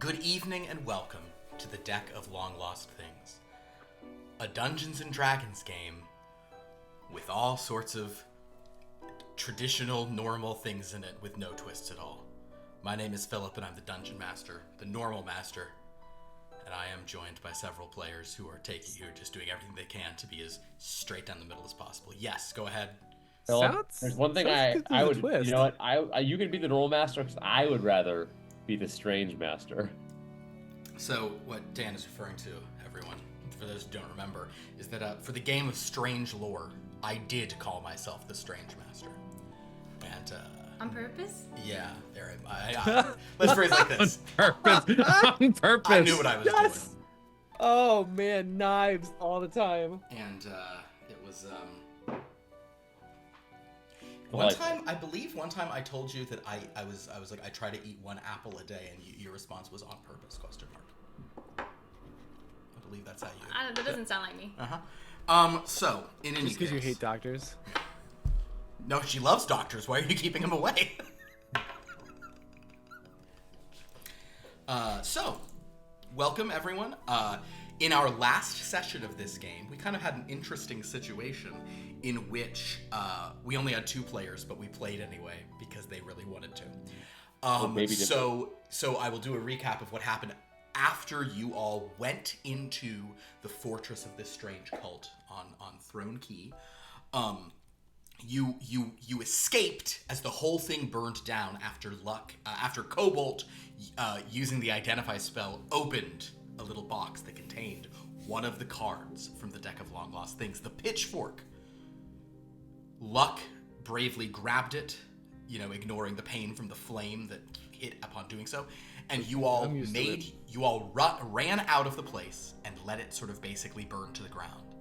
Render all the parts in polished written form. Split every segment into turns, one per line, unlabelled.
Good evening and welcome to the Deck of Long Lost Things, a Dungeons & Dragons game with all sorts of traditional, normal things in it with no twists at all. My name is Philip and I'm the Dungeon Master, the Normal Master, and I am joined by several players who are just doing everything they can to be as straight down the middle as possible. Yes, go ahead.
Philip, there's one thing I would, twist. You know what, I you could be the Normal Master because I would rather be the Strange Master.
So what Dan is referring to, everyone, for those who don't remember, is that for the game of Strange Lore, I did call myself the Strange Master. And,
on purpose?
Yeah, let's phrase it like this.
On purpose. I
knew what I was doing.
Oh man, knives all the time.
And, it was, One time I told you that I was like, I try to eat one apple a day, and your response was on purpose, question mark. I believe that's how you...
that doesn't sound like me.
So, in any case...
Just because you hate doctors?
No, she loves doctors. Why are you keeping them away? So, welcome everyone. In our last session of this game, we kind of had an interesting situation in which we only had 2 players, but we played anyway because they really wanted to. So I will do a recap of what happened after you all went into the fortress of this strange cult on Throne Key. You escaped as the whole thing burned down after Cobalt, using the Identify spell, opened a little box that contained one of the cards from the Deck of Long Lost Things, the Pitchfork. Luck bravely grabbed it, ignoring the pain from the flame that hit upon doing so, and you all ran out of the place and let it sort of basically burn to the ground.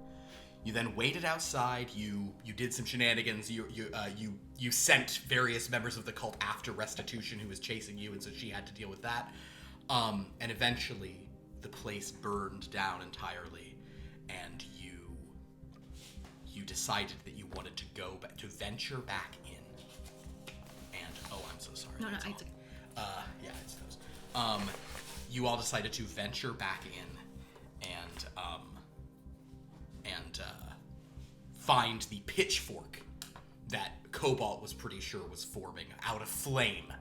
You then waited outside. You did some shenanigans. You sent various members of the cult after Restitution, who was chasing you, and so she had to deal with that. And eventually, the place burned down entirely, and you decided that you wanted to venture back in. And I'm so sorry.
No, it's okay.
Yeah, it's those. You all decided to venture back in, and find the pitchfork that Cobalt was pretty sure was forming out of flame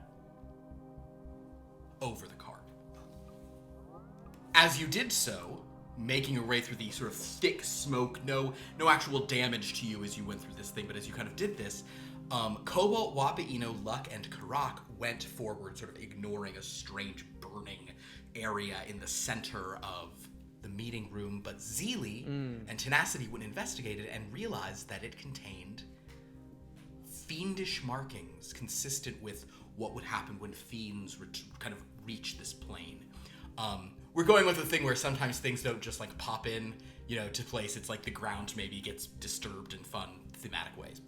over the card. As you did so, making your way through the sort of thick smoke, no actual damage to you as you went through this thing, but as you kind of did this, Cobalt, Wapaino, Luck, and Kha'rack went forward, sort of ignoring a strange burning area in the center of the meeting room, but Zeely and Tenacity went and investigated and realized that it contained fiendish markings consistent with what would happen when fiends kind of reach this plane. We're going with a thing where sometimes things don't just like pop in, to place. It's like the ground maybe gets disturbed in fun thematic ways,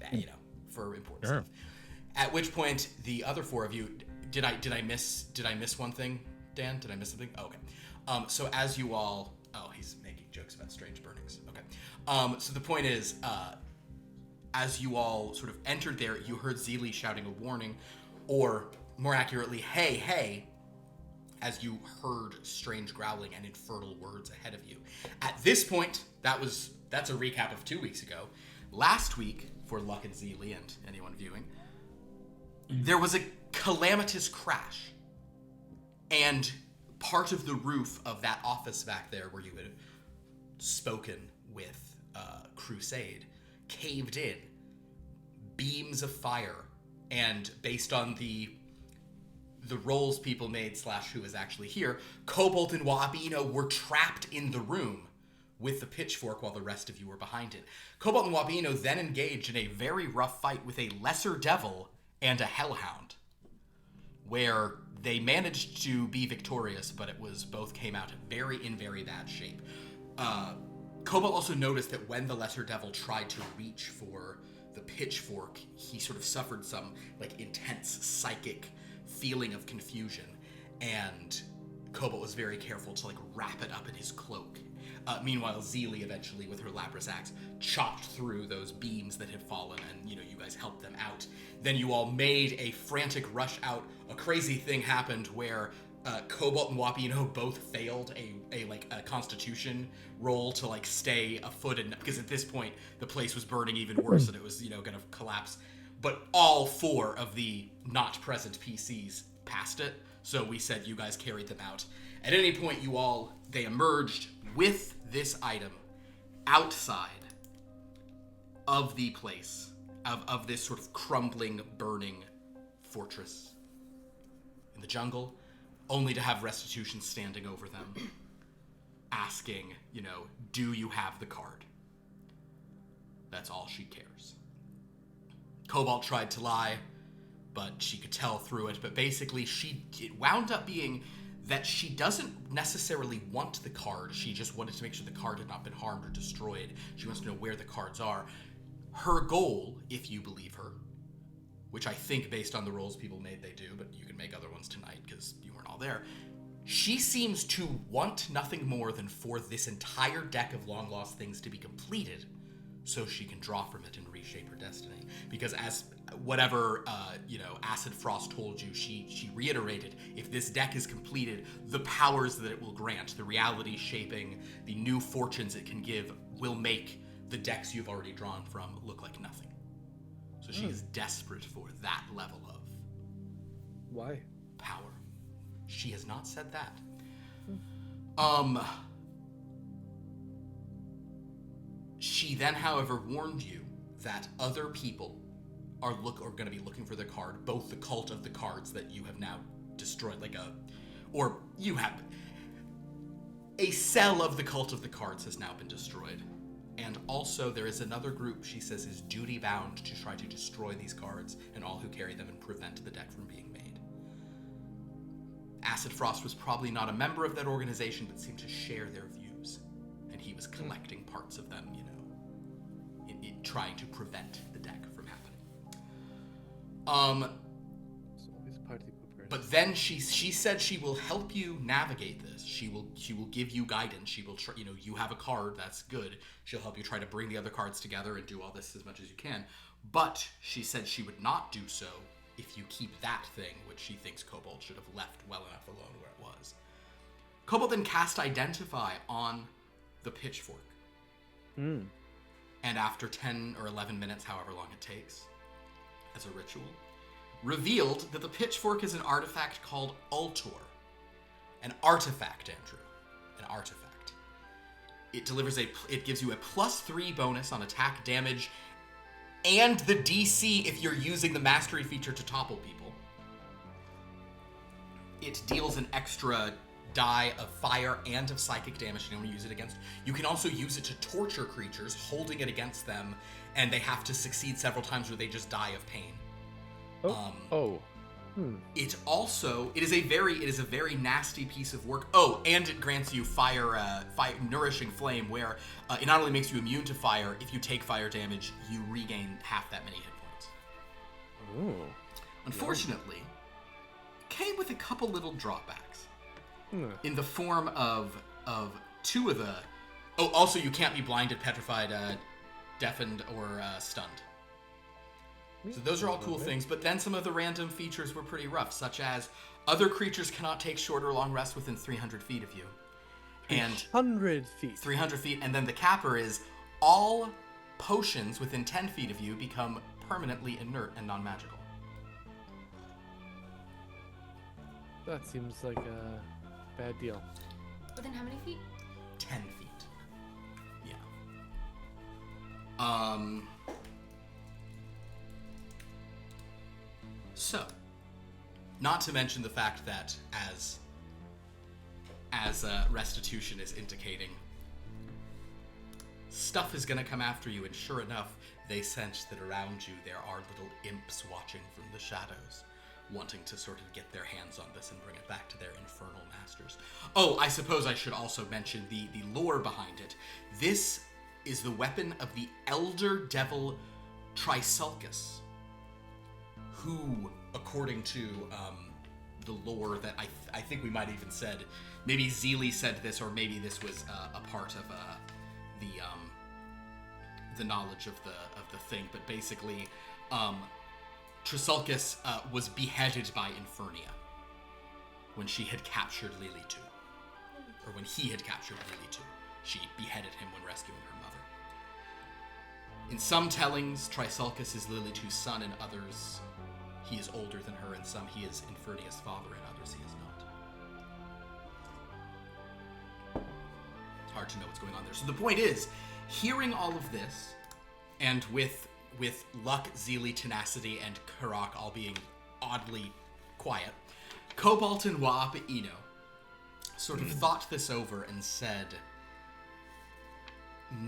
for important stuff. At which point, the other 4 of you, did I miss one thing, Dan? Did I miss something? Oh, okay. So as you all, he's making jokes about strange burnings. Okay. So the point is, as you all sort of entered there, you heard Zeely shouting a warning, or more accurately, hey, hey, as you heard strange growling and infernal words ahead of you. At this point, that's a recap of 2 weeks ago. Last week, for Luck and Zeely and anyone viewing, there was a calamitous crash. And part of the roof of that office back there where you had spoken with Crusade caved in. Beams of fire. And based on the rolls people made / who is actually here, Cobalt and Wapaino were trapped in the room with the pitchfork while the rest of you were behind it. Cobalt and Wapaino then engaged in a very rough fight with a lesser devil and a hellhound, where they managed to be victorious, but both came out in very bad shape. Cobalt also noticed that when the lesser devil tried to reach for the pitchfork, he sort of suffered some intense psychic feeling of confusion, and Cobalt was very careful to wrap it up in his cloak. Meanwhile, Zeely eventually, with her Lapras axe, chopped through those beams that had fallen, and you guys helped them out. Then you all made a frantic rush out. A crazy thing happened where Cobalt and Wapino both failed a Constitution roll to like stay afoot, and because at this point the place was burning even worse and it was gonna collapse. But all 4 of the not present PCs passed it, so we said you guys carried them out. At any point, they emerged with this item outside of the place of this sort of crumbling, burning fortress in the jungle, only to have Restitution standing over them, asking, do you have the card? That's all she cares. Cobalt tried to lie, but she could tell through it. But basically, it wound up being that she doesn't necessarily want the card. She just wanted to make sure the card had not been harmed or destroyed. She wants to know where the cards are. Her goal, if you believe her, which I think based on the rolls people made they do, but you can make other ones tonight because you weren't all there, she seems to want nothing more than for this entire deck of long lost things to be completed so she can draw from it and reshape her destiny. Because as whatever Acid Frost told you, she reiterated, if this deck is completed, the powers that it will grant, the reality shaping, the new fortunes it can give, will make the decks you've already drawn from look like nothing. So she is desperate for that level of
why
power. She has not said that. She then, however, warned you that other people are going to be looking for the card, both the cult of the cards that you have now destroyed, you have a cell of the cult of the cards has now been destroyed. And also there is another group she says is duty bound to try to destroy these cards and all who carry them and prevent the deck from being made. Acid Frost was probably not a member of that organization, but seemed to share their views. And he was collecting parts of them, in trying to prevent the deck from happening. But then she said she will help you navigate this. She will give you guidance. She will you have a card, that's good. She'll help you try to bring the other cards together and do all this as much as you can. But she said she would not do so if you keep that thing, which she thinks Cobalt should have left well enough alone where it was. Cobalt then cast Identify on the pitchfork. And after 10 or 11 minutes, however long it takes, as a ritual, revealed that the pitchfork is an artifact called Ultor. An artifact, Andrew. An artifact. It gives you a +3 bonus on attack, damage, and the DC if you're using the mastery feature to topple people. It deals an extra die of fire and of psychic damage. You don't use it against. You can also use it to torture creatures, holding it against them, and they have to succeed several times or they just die of pain. It is a very nasty piece of work. And it grants you fire nourishing flame, where it not only makes you immune to fire, if you take fire damage, you regain half that many hit points. Unfortunately, it came with a couple little drawbacks. In the form of 2 of the. Also you can't be blinded, petrified, deafened, or stunned. So those are all cool things, but then some of the random features were pretty rough, such as other creatures cannot take short or long rests within 300 feet of you. And
300 feet.
300 feet, and then the capper is all potions within 10 feet of you become permanently inert and non-magical.
That seems like a bad deal.
Within how many feet?
10 feet. Yeah. So, not to mention the fact that as Restitution is indicating, stuff is going to come after you, and sure enough, they sense that around you there are little imps watching from the shadows, wanting to sort of get their hands on this and bring it back to their infernal masters. I suppose I should also mention the lore behind it. This is the weapon of the Elder Devil Trisulcus, who, according to the lore that I think we might have even said, maybe Zeely said this, or maybe this was a part of the knowledge of the thing, but basically, Trisulcus was beheaded by Infernia when she had captured Lily too. Or when he had captured Lily too. She beheaded him when rescuing her mother. In some tellings, Trisulcus is Lily two's son, and others he is older than her, and some he is Infernia's father, and others he is not. It's hard to know what's going on there. So the point is, hearing all of this, and with Luck, Zeely, Tenacity, and Kha'rack all being oddly quiet, Cobalt and Wa'apa sort of thought this over and said,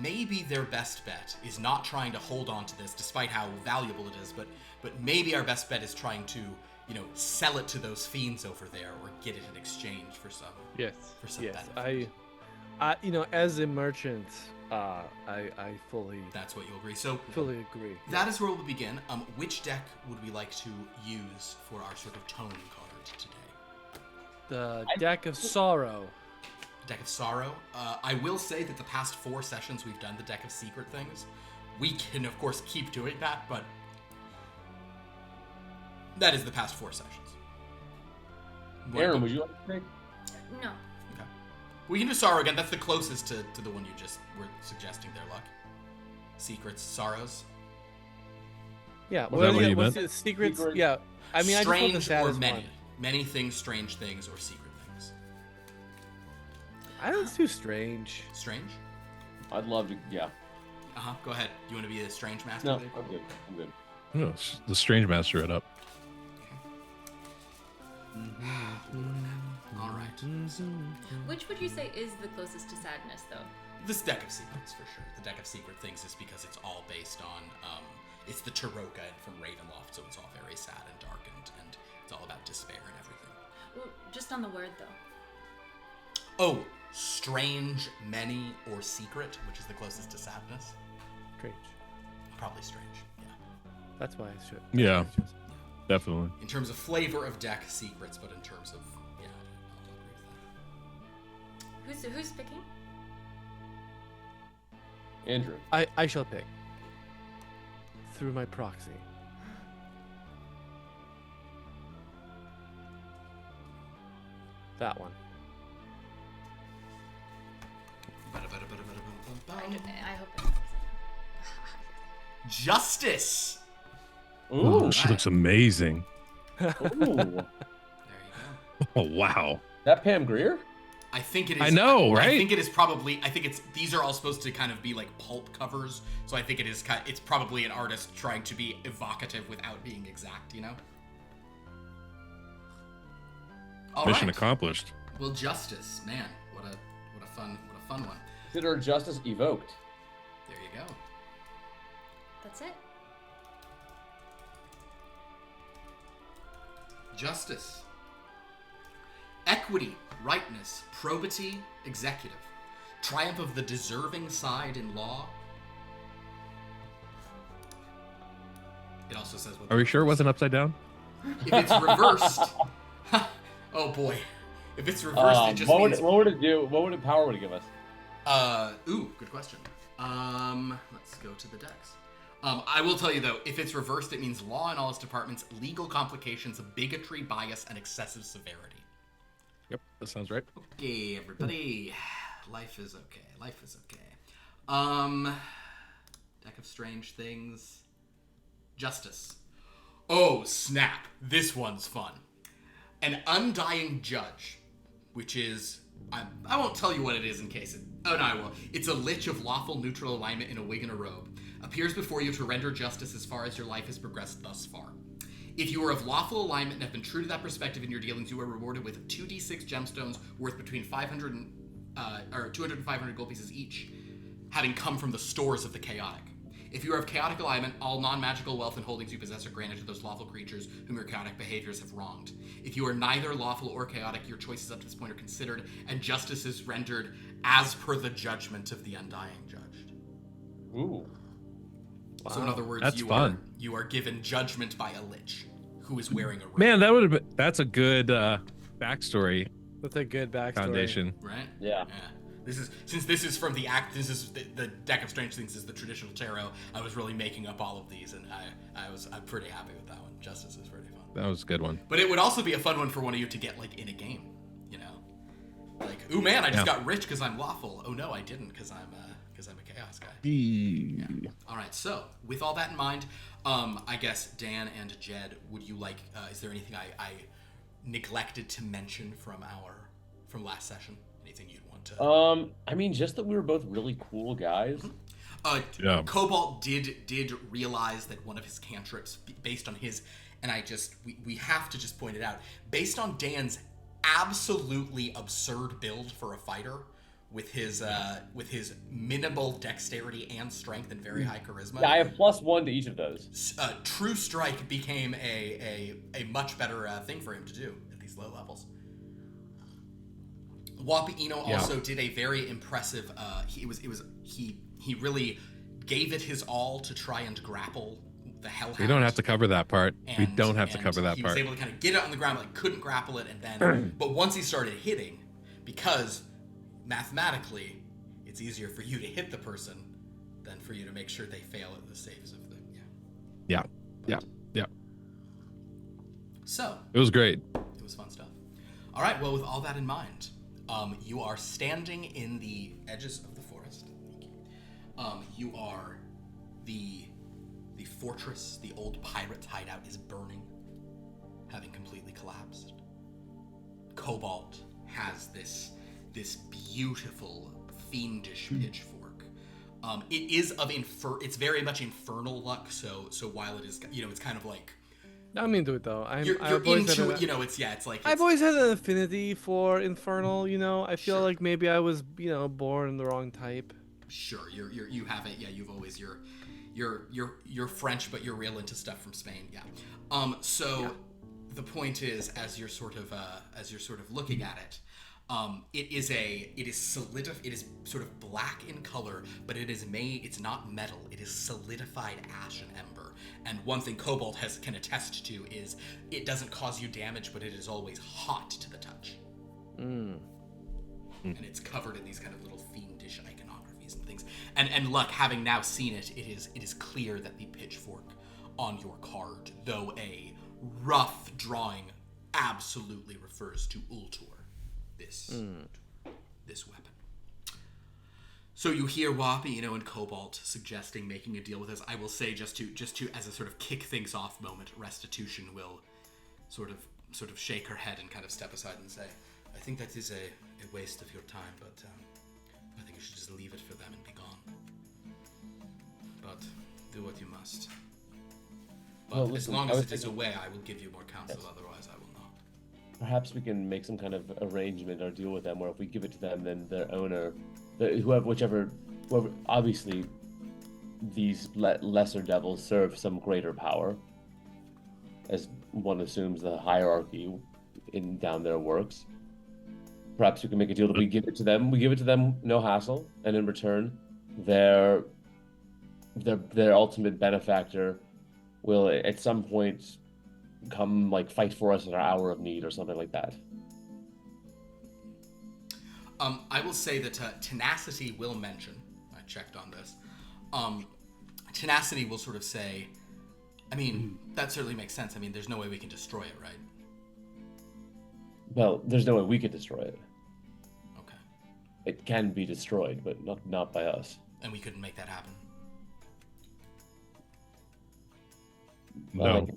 maybe their best bet is not trying to hold on to this, despite how valuable it is, but maybe our best bet is trying to, sell it to those fiends over there, or get it in exchange for some.
Yes.
For some
yes.
benefit.
I as a merchant, I fully.
That's what you agree. So
fully agree.
That is where we'll begin. Which deck would we like to use for our sort of tone card today?
The deck of sorrow.
Deck of Sorrow. I will say that the past 4 sessions we've done the Deck of Secret things. We can, of course, keep doing that, but that is the past 4 sessions.
Aaron, would you like to pick?
No.
Okay. We can do Sorrow again. That's the closest to the one you just were suggesting there, Luck. Secrets, Sorrows.
Yeah.
What you meant?
Secrets? Yeah. I mean,
strange
I just want the
or
saddest
many.
one.
Many things, strange things, or secret things.
I don't too strange.
Strange?
I'd love to, yeah.
Go ahead. You want to be a strange master?
No,
there?
I'm good. I'm good.
Oh, the Strange Master it up.
All right.
Which would you say is the closest to sadness, though?
This Deck of Secrets, for sure. The Deck of Secret things is because it's all based on, it's the Taroka from Ravenloft, so it's all very sad and dark, and it's all about despair and everything.
Well, just on the word, though.
Oh, strange, many, or secret, which is the closest to sadness?
Strange.
Probably strange, yeah.
That's why I should.
Yeah, definitely.
In terms of flavor of deck, secrets, but in terms of, yeah, I'll agree with that.
Who's picking?
Andrew.
I shall pick. Through my proxy. That one.
I hope it's
Justice!
Ooh, she looks amazing.
Ooh.
There you go.
Oh, wow.
That Pam Grier?
I think it is.
I know, right?
I think it is probably. I think these are all supposed to kind of be like pulp covers, so I think it is. It's probably an artist trying to be evocative without being exact. All
Mission
right.
accomplished.
Well, Justice, man, what a fun one.
Consider justice evoked.
There you go.
That's it.
Justice. Equity, rightness, probity, executive. Triumph of the deserving side in law. It also says what.
Are we sure it wasn't upside down?
If it's reversed. Oh boy. If it's reversed, it just means.
What would it do? What would power would it give us?
Good question. Let's go to the decks. I will tell you though, if it's reversed, it means law in all its departments, legal complications, bigotry, bias, and excessive severity.
Yep, that sounds right.
Okay, everybody. Life is okay. Deck of strange things. Justice. Oh, snap. This one's fun. An undying judge, which is... I won't tell you what it is in case it... Oh, no, I will. It's a lich of lawful neutral alignment in a wig and a robe. Appears before you to render justice as far as your life has progressed thus far. If you are of lawful alignment and have been true to that perspective in your dealings, you are rewarded with 2d6 gemstones worth between 200 and 500 gold pieces each, having come from the stores of the chaotic. If you are of chaotic alignment, all non-magical wealth and holdings you possess are granted to those lawful creatures whom your chaotic behaviors have wronged. If you are neither lawful or chaotic, your choices up to this point are considered, and justice is rendered as per the judgment of the undying judged.
Ooh.
Wow. So in other words,
That's fun.
You are given judgment by a lich who is wearing a robe.
Man, that's a good backstory.
That's a good backstory.
Foundation.
Right?
Yeah.
Since this is from the act. This is the deck of strange things is the traditional tarot. I was really making up all of these, and I'm pretty happy with that one. Justice is pretty fun.
That was a good one.
But it would also be a fun one for one of you to get like in a game, you know, like, ooh man, I just got rich because I'm lawful. Oh no, I didn't because I'm a chaos guy. Yeah. All right. So with all that in mind, I guess Dan and Jed, would you like? Is there anything I neglected to mention from last session? Anything you'd want to?
I mean, just that we were both really cool guys.
Cobalt did realize that one of his cantrips, based on his, and we have to just point it out, based on Dan's absolutely absurd build for a fighter, with his minimal dexterity and strength and very high charisma.
Yeah, I have +1 to each of those.
True Strike became a much better thing for him to do at these low levels. Wapaino also did a very impressive. He really gave it his all to try and grapple the Hellhound.
We don't have to cover that part. We don't have to cover that
he
part.
was able to kind of get it on the ground, like couldn't grapple it, and then. But once he started hitting, because mathematically, it's easier for you to hit the person than for you to make sure they fail at the saves of the.
Yeah.
So
It was great.
it was fun stuff. All right. Well, with all that in mind, you are standing in the edges of the forest. You are the fortress, the old pirate's hideout is burning, having completely collapsed. Cobalt has this beautiful fiendish pitchfork. It is of it's very much infernal luck. So while it is, it's kind of like.
I'm into it though.
You're into it, it's like.
I've always had an affinity for Infernal. I feel like maybe I was, born the wrong type.
Sure, you have it. Yeah, you've always you're French, but you're real into stuff from Spain. Yeah. The point is, as you're sort of looking at it, it is sort of black in color, but it's not metal. It is solidified ash and ember. And one thing Cobalt can attest to is it doesn't cause you damage, but it is always hot to the touch. And it's covered in these kind of little fiendish iconographies and things. And Luck, having now seen it, it is clear that the pitchfork on your card, though a rough drawing, absolutely refers to Ultor, this weapon. So you hear Wapaino and Cobalt suggesting making a deal with us. I will say just to as a sort of kick things off moment, Restitution will sort of shake her head and kind of step aside and say, I think that is a waste of your time, but I think you should just leave it for them and be gone. But do what you must. But as long as it is away, I will give you more counsel, otherwise I will not.
Perhaps we can make some kind of arrangement or deal with them where if we give it to them, then their owner, whoever, obviously these lesser devils serve some greater power, as one assumes the hierarchy down there works. Perhaps we can make a deal that we give it to them, no hassle, and in return, their ultimate benefactor will at some point come fight for us in our hour of need or something like that.
I will say that Tenacity will mention, I checked on this, Tenacity will sort of say, I mean, that certainly makes sense. I mean, there's no way we can destroy it, right?
Well, there's no way we could destroy it.
Okay.
It can be destroyed, but not by us.
And we couldn't make that happen?
No.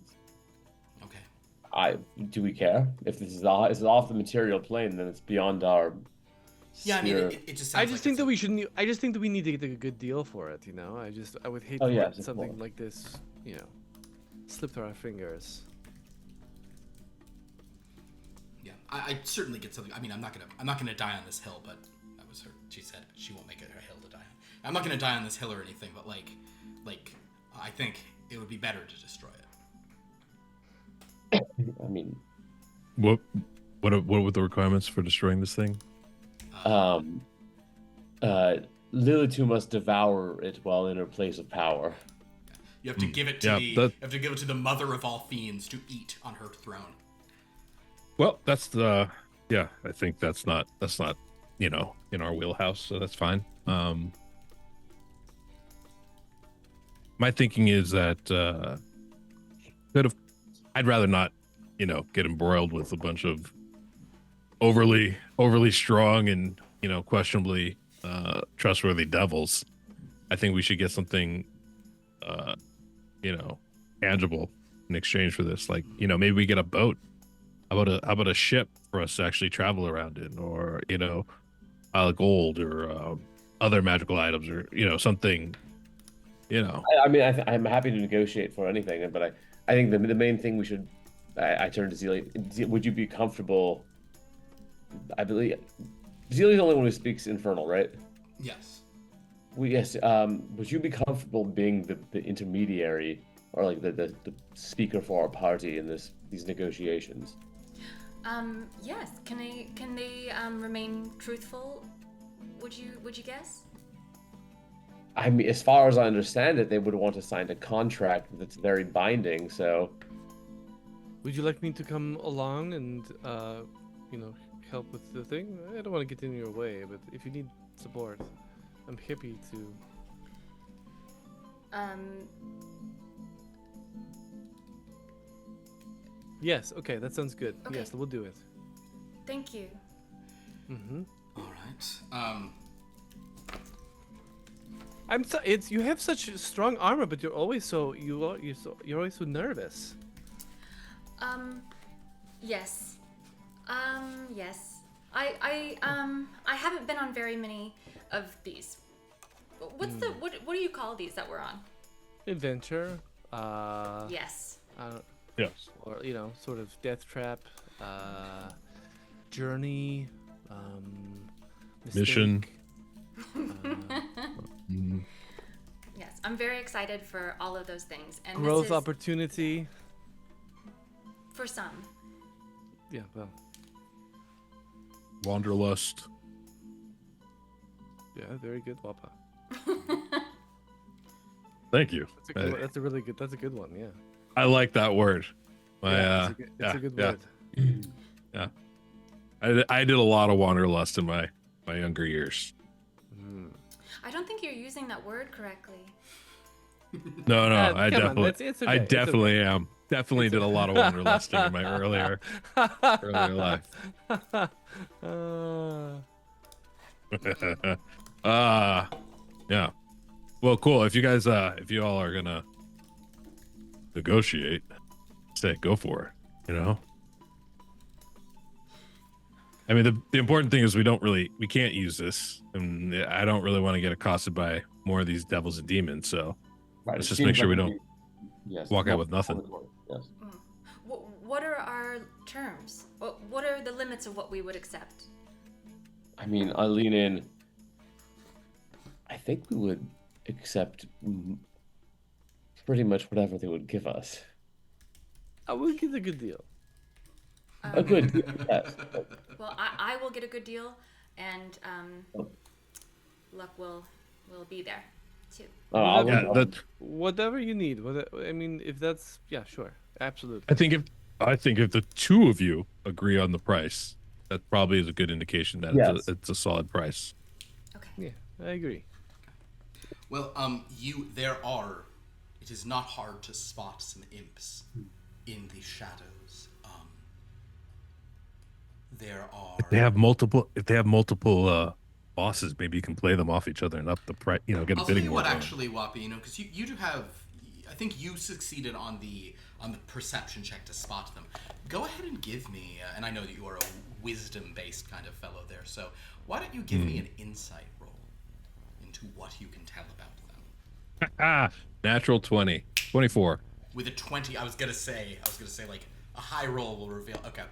Okay.
Do we care? If this is off the material plane, then it's beyond our.
Yeah,
sphere.
I mean, it just sounds
I just think that we shouldn't. I just think that we need to get a good deal for it. I would hate to let something like this, slip through our fingers.
Yeah, I certainly get something. I mean, I'm not gonna die on this hill, but that was her. She said she won't make it her hill to die on. I'm not gonna die on this hill or anything, but like, I think it would be better to destroy it.
I mean,
what were the requirements for destroying this thing?
Lilitu must devour it while in her place of power.
You have to give it to you have to give it to the mother of all fiends to eat on her throne.
Well, that's I think that's not you know, in our wheelhouse, so that's fine. My thinking is that I'd rather not, you know, get embroiled with a bunch of overly strong and, you know, questionably trustworthy devils. I think we should get something you know, tangible in exchange for this. Like, you know, maybe we get a boat. How about a ship for us to actually travel around in, or, you know, pile of gold, or other magical items, or, you know, something, you know.
I mean, I'm happy to negotiate for anything, but I think the main thing we should. I turn to Zelia. Would you be comfortable? I believe Zelia's the only one who speaks Infernal, right?
Yes.
Yes. Would you be comfortable being the intermediary, or like the speaker for our party in these negotiations?
Yes. Can they remain truthful? Would you guess?
I mean, as far as I understand it, they would want to sign a contract that's very binding. So,
would you like me to come along and, you know, help with the thing? I don't want to get in your way, but if you need support, I'm happy to. Yes. Okay, that sounds good.
Okay.
Yes, we'll do it.
Thank you.
Mm-hmm.
All right.
You have such strong armor, but you're always you're always so nervous.
Yes. Yes. I haven't been on very many of these. What do you call these that we're on?
Adventure.
Yes.
Yes.
Or, you know, sort of death trap, journey,
Mission.
Yes, I'm very excited for all of those things. And
growth
this is,
opportunity.
for some.
Yeah, well.
Wanderlust.
Yeah, very good, Wapa.
Thank you.
That's a really good. That's a good one. Yeah.
I like that word.
It's a good word.
Yeah. I did a lot of wanderlust in my younger years.
I don't think you're using that word correctly.
No, I definitely,
it's okay.
I definitely am. Definitely did a lot of wanderlusting in my earlier life. Yeah. Well, cool. If you all are gonna negotiate, say go for it. You know. I mean, the important thing is we can't use this, and I don't really want to get accosted by more of these devils and demons. So let's just make sure we don't walk out with nothing.
Yes.
What are our terms? What are the limits of what we would accept?
I mean, I lean in. I think we would accept pretty much whatever they would give us.
I would get a good deal.
A good deal, yes.
Well, I will get a good deal, and Luck will be there too.
Whatever you need. I mean, if that's sure, absolutely.
I think if the two of you agree on the price, that probably is a good indication that it's a solid price.
Okay.
Yeah, I agree.
Well, it is not hard to spot some imps in the shadows. There are.
If they have multiple bosses, maybe you can play them off each other and up the price. You know, get a bidding war.
I'll tell you what, actually, Wappy, you know, because you do have. I think you succeeded on the perception check to spot them. Go ahead and give me, and I know that you are a wisdom-based kind of fellow there. So why don't you give me an insight roll into what you can tell about them?
Natural 20, 24.
With a 20, I was gonna say like a high roll will reveal. Okay.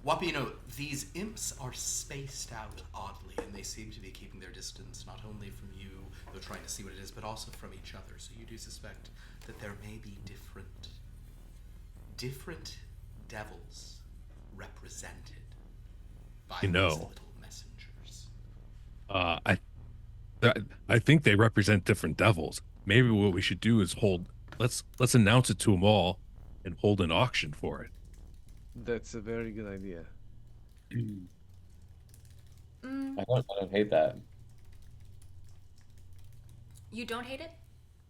Wappy, you know, these imps are spaced out oddly, and they seem to be keeping their distance not only from you, though trying to see what it is, but also from each other. So you do suspect that there may be different devils represented by these little messengers.
I think they represent different devils. Maybe what we should do is let's announce it to them all and hold an auction for it.
That's a very good idea.
I don't hate that.
You don't hate it?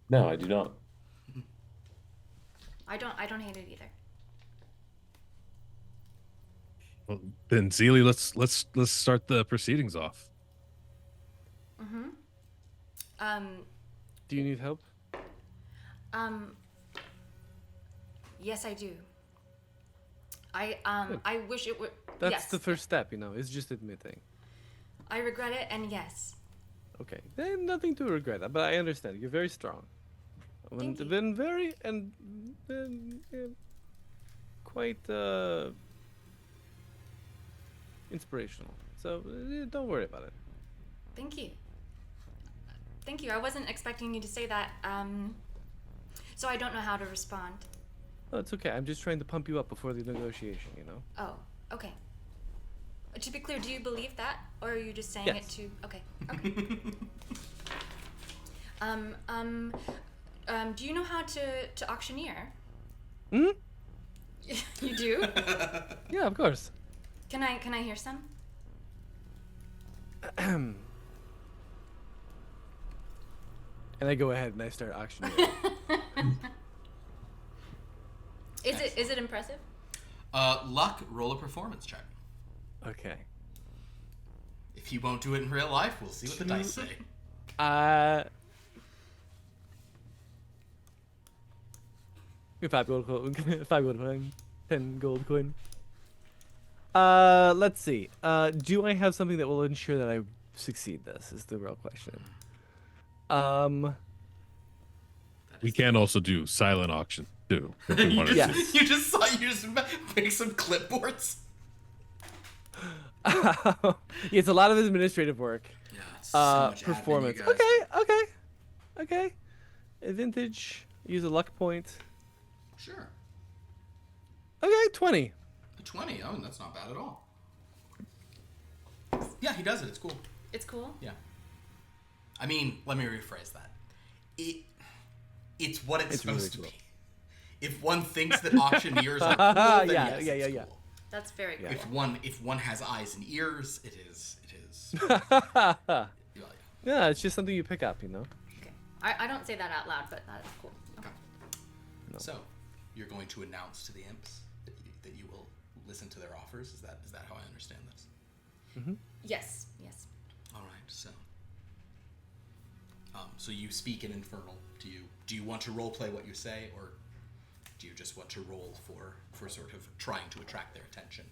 No, I do not.
I don't hate it either.
Well, then Zeely, let's start the proceedings off.
Do you need help?
Yes, I do. I wish it would.
That's
yes.
the first step, you know. It's just admitting.
I regret it, and yes.
Okay, then nothing to regret, but I understand. You're very strong.
Thank you.
Then very and then quite inspirational. So don't worry about it.
Thank you. Thank you. I wasn't expecting you to say that. So I don't know how to respond.
No, it's okay. I'm just trying to pump you up before the negotiation, you know.
Oh, okay. To be clear, do you believe that, or are you just saying
Yes.
it to? Okay. Okay. Do you know how to auctioneer?
Hmm?
You do?
Yeah, of course.
Can I hear some?
And I go ahead and I start auctioneering.
Is it impressive?
Luck, roll a performance check.
Okay.
If you won't do it in real life, we'll see what the dice say.
5 gold coin. 5 gold coin. 10 gold coin. Let's see. Do I have something that will ensure that I succeed this? Is the real question.
We can also do silent auction too. If we wanted
Yeah.
to.
You just make some clipboards.
It's a lot of administrative work.
Yeah, it's so much admin, you
Performance.
guys.
Okay. A vintage. Use a luck point.
Sure.
Okay, 20.
A 20. Oh, that's not bad at all. Yeah, he does it. It's cool.
It's cool.
Yeah. I mean, let me rephrase that. It's what it's supposed to
really
be. If one thinks that auctioneers are cool, then
Yeah,
yes,
yeah.
cool.
That's very cool.
If one has eyes and ears, it is.
Yeah, it's just something you pick up, you know.
Okay. I don't say that out loud, but that's cool. Okay.
So, you're going to announce to the imps that you will listen to their offers. Is that how I understand this?
Yes.
All right. So you speak in Infernal. Do you want to role play what you say, or do you just want to roll for sort of trying to attract their attention?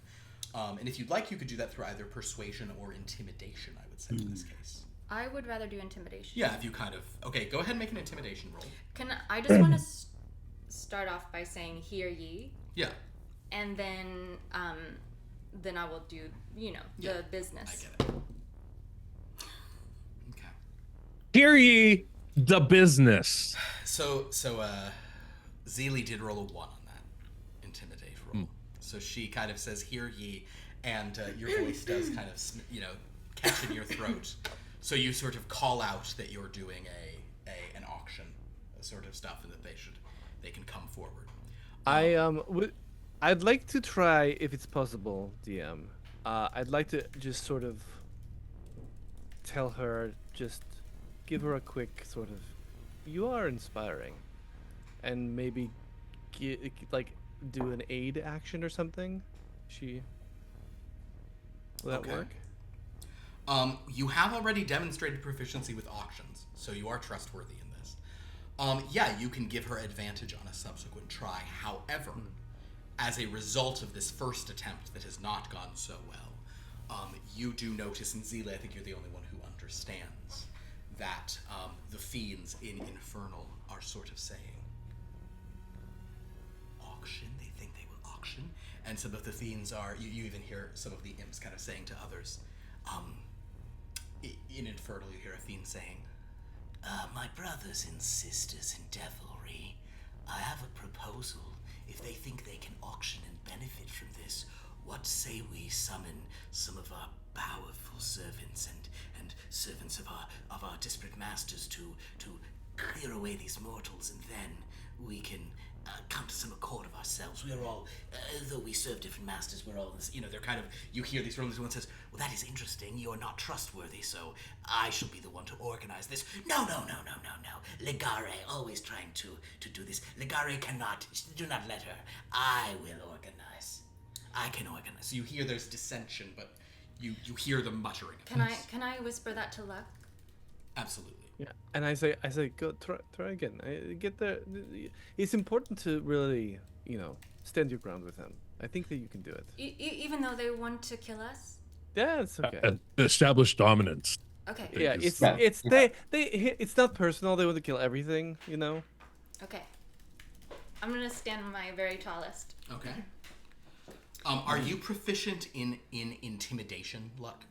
And if you'd like, you could do that through either persuasion or intimidation. I would say in this case.
I would rather do intimidation.
Yeah, if you kind of okay, go ahead and make an intimidation roll.
I just want to start off by saying "Hear ye,"
Yeah,
and then I will do the business.
I get it. Okay.
Hear ye the business.
So Zeely did roll a 1 on that intimidate roll. So she kind of says, "Hear ye," and your voice does kind of catch in your throat. So you sort of call out that you're doing an auction, sort of stuff, and that they can come forward.
I'd like to try, if it's possible, DM. I'd like to just sort of tell her, just give her a quick sort of, you are inspiring, and maybe do an aid action or something. Will that
Okay.
work?
You have already demonstrated proficiency with auctions, so you are trustworthy in this. Yeah, you can give her advantage on a subsequent try. However, as a result of this first attempt that has not gone so well, you do notice, and Zeely, I think you're the only one who understands, that the fiends in Infernal are sort of saying, auction? They think they will auction? And some of the fiends are, you even hear some of the imps kind of saying to others, in Infernal, you hear a fiend saying, my brothers and sisters in devilry, I have a proposal. If they think they can auction and benefit from this, what say we summon some of our powerful servants and servants of our disparate masters to clear away these mortals, and then we can come to some accord of ourselves. We're all, though we serve different masters, we're all, they're kind of, you hear these rumors, one says, well, that is interesting, you're not trustworthy, so I shall be the one to organize this. No. Legare, always trying to do this. Legare cannot, do not let her. I will organize. I can organize. So you hear there's dissension, but you hear them muttering.
Can I whisper that to Luck?
Absolutely.
Yeah, and I say, go try again. Get there. It's important to really, stand your ground with them. I think that you can do it.
Even though they want to kill us?
Yeah, it's okay.
Establish dominance.
Okay.
Yeah,
Just-
it's not personal. They want to kill everything,
Okay. I'm gonna stand my very tallest.
Okay. Are you proficient in intimidation, Luck?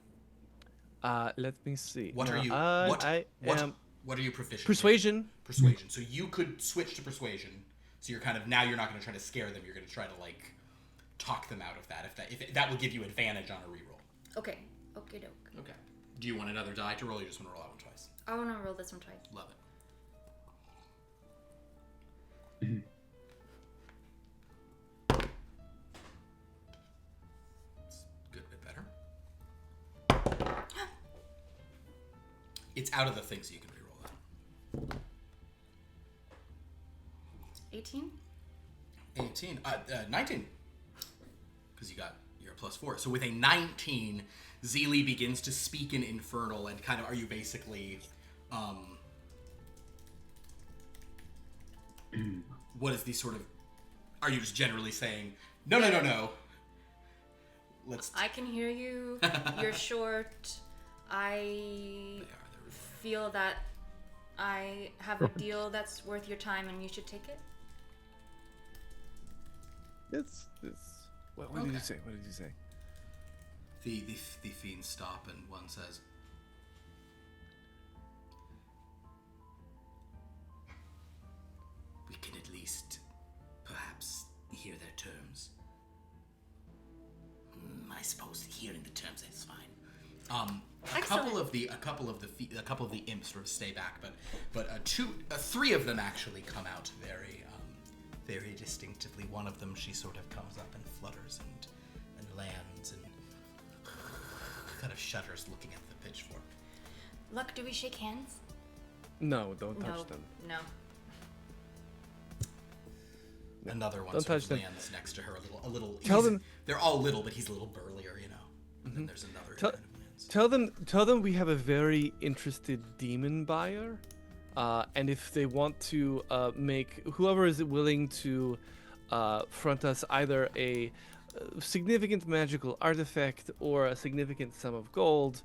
Let me see.
What
No,
are you?
I am
What are you proficient?
persuasion.
In? Persuasion. So you could switch to persuasion. So you're kind of now you're not going to try to scare them. You're going to try to like talk them out of that. If that will give you advantage on a reroll.
Okay. Okay, doke.
Okay. Do you want another die to roll? Or you just want to roll that one twice?
I wanna roll this one twice.
Love it. It's a good bit better. It's out of the thing, so you can reroll that.
18?
18. 19. Because you're a +4. So with a 19, Zeely begins to speak in Infernal and kind of, are you basically, what is the sort of, are you just generally saying, no.
I can hear you. You're short. I feel that I have a deal that's worth your time and you should take it.
It's. What did you say? What did you say?
The fiends stop and one says, we can at least perhaps hear their terms. I suppose hearing the terms is fine. A couple of the imps sort of stay back, but three of them actually come out very distinctively. One of them, she sort of comes up and flutters and lands and kind of shudders looking at the pitchfork.
Luck, do we shake hands?
No, don't touch them.
No.
Another one
Don't
sort
touch
of
them.
lands next to her a little.
Tell them.
They're all little, but he's a little burlier, And then there's another who kind of lands.
Tell them we have a very interested demon buyer, and if they want to make whoever is willing to front us either a significant magical artifact or a significant sum of gold,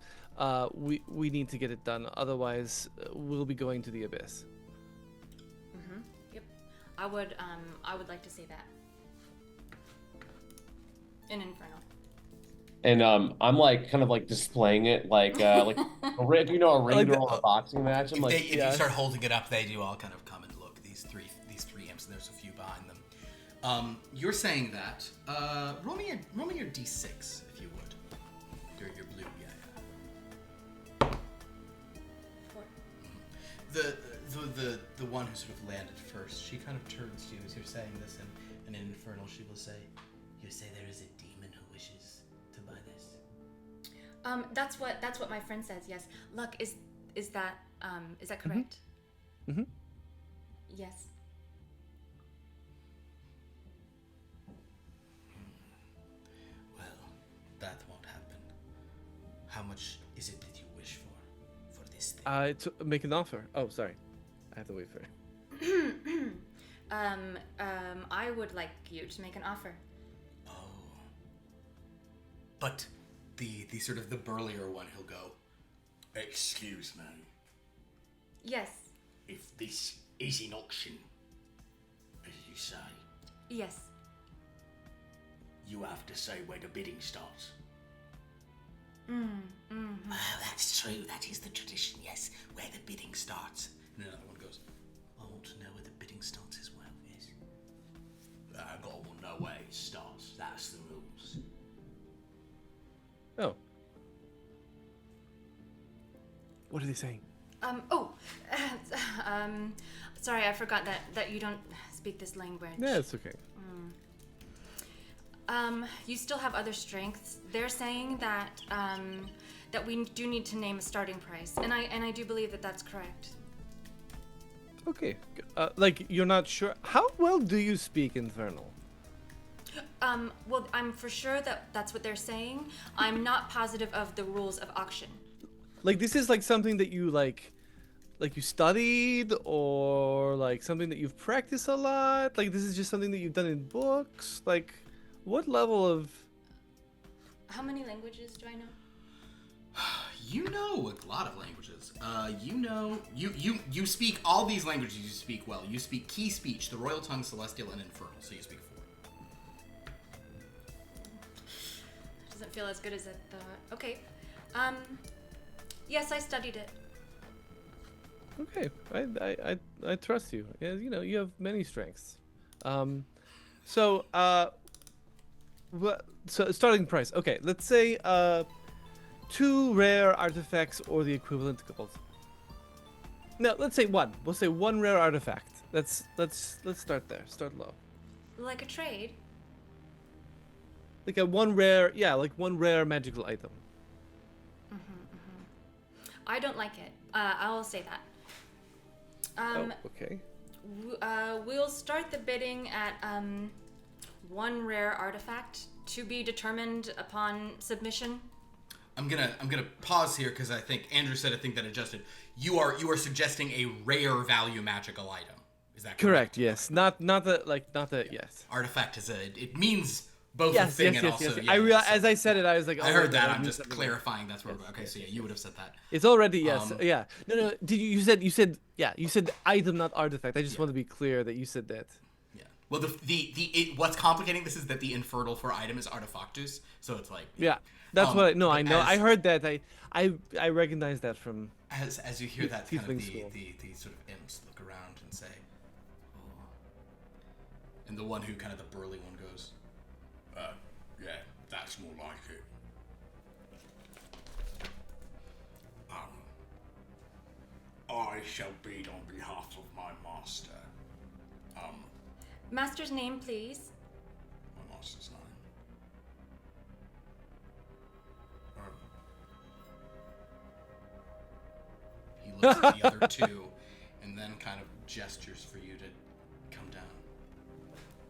we need to get it done. Otherwise, we'll be going to the abyss.
Yep. I would like to say that. In Infernal.
And I'm like kind of like displaying it like a ring
Like
girl in a boxing match. I'm like,
If you start holding it up, they do all kind of come and look. These three imps, and there's a few behind them. You're saying that. Roll me your d6 if you would. Your blue, yeah.
4.
The one who sort of landed first, she kind of turns to you as you're saying this, and in Infernal she will say, "You say there is a demon who wishes to buy this."
That's what my friend says. Yes. Luck, is that correct?
Mm-hmm.
Yes.
Well, that won't happen. How much is it that you wish for this thing?
To make an offer. Oh, sorry, I have to wait for it.
I would like you to make an offer.
Oh. But the sort of the burlier one, he'll go, "Excuse me,
Yes.
if this is an auction, as you say,
Yes.
you have to say where the bidding starts."
Mm-hmm.
Well, that's true. That is the tradition, yes, where the bidding starts. And another one goes, "I want to know where the bidding starts as well, yes." I gotta want to know where it starts. That's the rules.
Oh. What are they saying?
Sorry, I forgot that you don't speak this language.
Yeah, it's okay.
You still have other strengths. They're saying that that we do need to name a starting price, and I do believe that that's correct.
Okay. Like you're not sure. How well do you speak Infernal?
Well, I'm for sure that that's what they're saying. I'm not positive of the rules of auction.
Like this is like something that you like you studied, or like something that you've practiced a lot. Like this is just something that you've done in books. Like what level of?
How many languages do I know?
You know a lot of languages. You speak all these languages. You speak well. You speak Key speech, the Royal Tongue, Celestial, and Infernal. So you speak 4.
Doesn't feel as good as I thought. Okay. Yes, I studied it.
Okay, I trust you. Yeah, you know you have many strengths. So starting price. Okay, let's say 2 rare artifacts or the equivalent gold. No, let's say 1. We'll say 1 rare artifact. Let's start there. Start low.
Like a trade.
Like a 1 rare, yeah, like 1 rare magical item.
I don't like it. I'll say that.
Okay.
We'll start the bidding at 1 rare artifact to be determined upon submission.
I'm gonna pause here because I think Andrew said a thing that adjusted. You are suggesting a rare value magical item. Is that correct?
Correct. Yes. Not the yes.
Artifact is it means both a
Yes.
thing
Yes.
and
Yes.
also.
Yes.
Yeah,
I real
so
as I said it, I was like,
I
oh,
heard
my
that.
God,
I'm
I
just
missed
clarifying. That's where.
Yes,
Okay,
yes,
so yeah,
yes,
you would have said that.
It's already yes.
Um,
Yeah. No. Did you said you said item, not artifact. I just want to be clear that you said that.
Yeah. Well, what's complicating this is that the infernal for item is artefactus, so it's like.
Yeah. That's what I know.
but
I know. I
as-
heard that. I recognize that from.
As you hear that, kind of
Tiefling
the
school.
sort of imps look around and say, oh. And the one who kind of the burly one goes, yeah, that's more like it. I shall bid on behalf of my master.
Master's name, please.
My master's name. He looks at the other 2 and then kind of gestures for you to come down.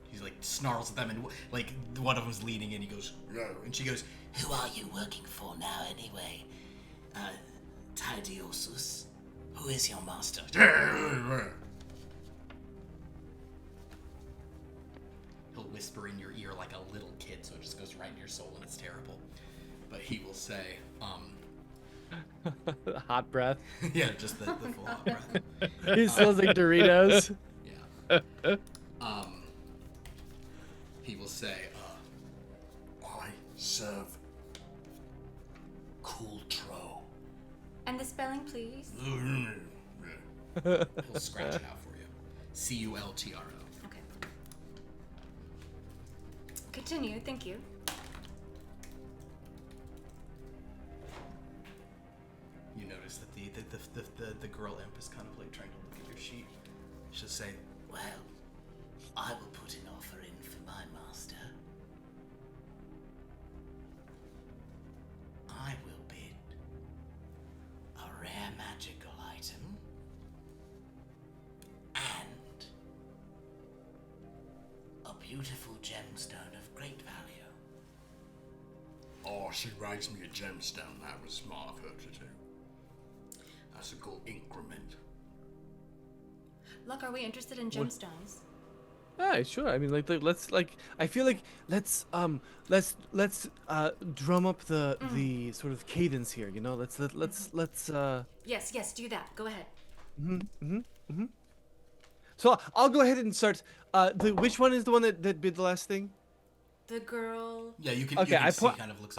He's like snarls at them and like one of them's leaning in. He goes, no. And she goes, who are you working for now anyway? Tidiosus. Who is your master? He'll whisper in your ear like a little kid, so it just goes right in your soul and it's terrible. But he will say,
Hot breath.
yeah, just the full hot breath.
He smells like Doritos.
Yeah. He will say, I serve Coultro.
And the spelling, please.
He'll scratch it out for you. Cultro.
Okay. Continue. Thank you.
You notice that the girl imp is kind of like trying to look at your sheet. She'll say, well, I will put an offer in for my master. I will bid a rare magical item and a beautiful gemstone of great value. Oh, she raised me a gemstone. That was smart of her to do. That's a good increment.
Look, are we interested in gemstones?
Yeah, sure. I mean, let's I feel like let's drum up the sort of cadence here. You know, let's.
Yes, do that. Go ahead.
So I'll go ahead and start. Which one is the one that bid the last thing?
The girl.
Yeah, you can.
Okay,
you can
I
see
put.
kind of looks.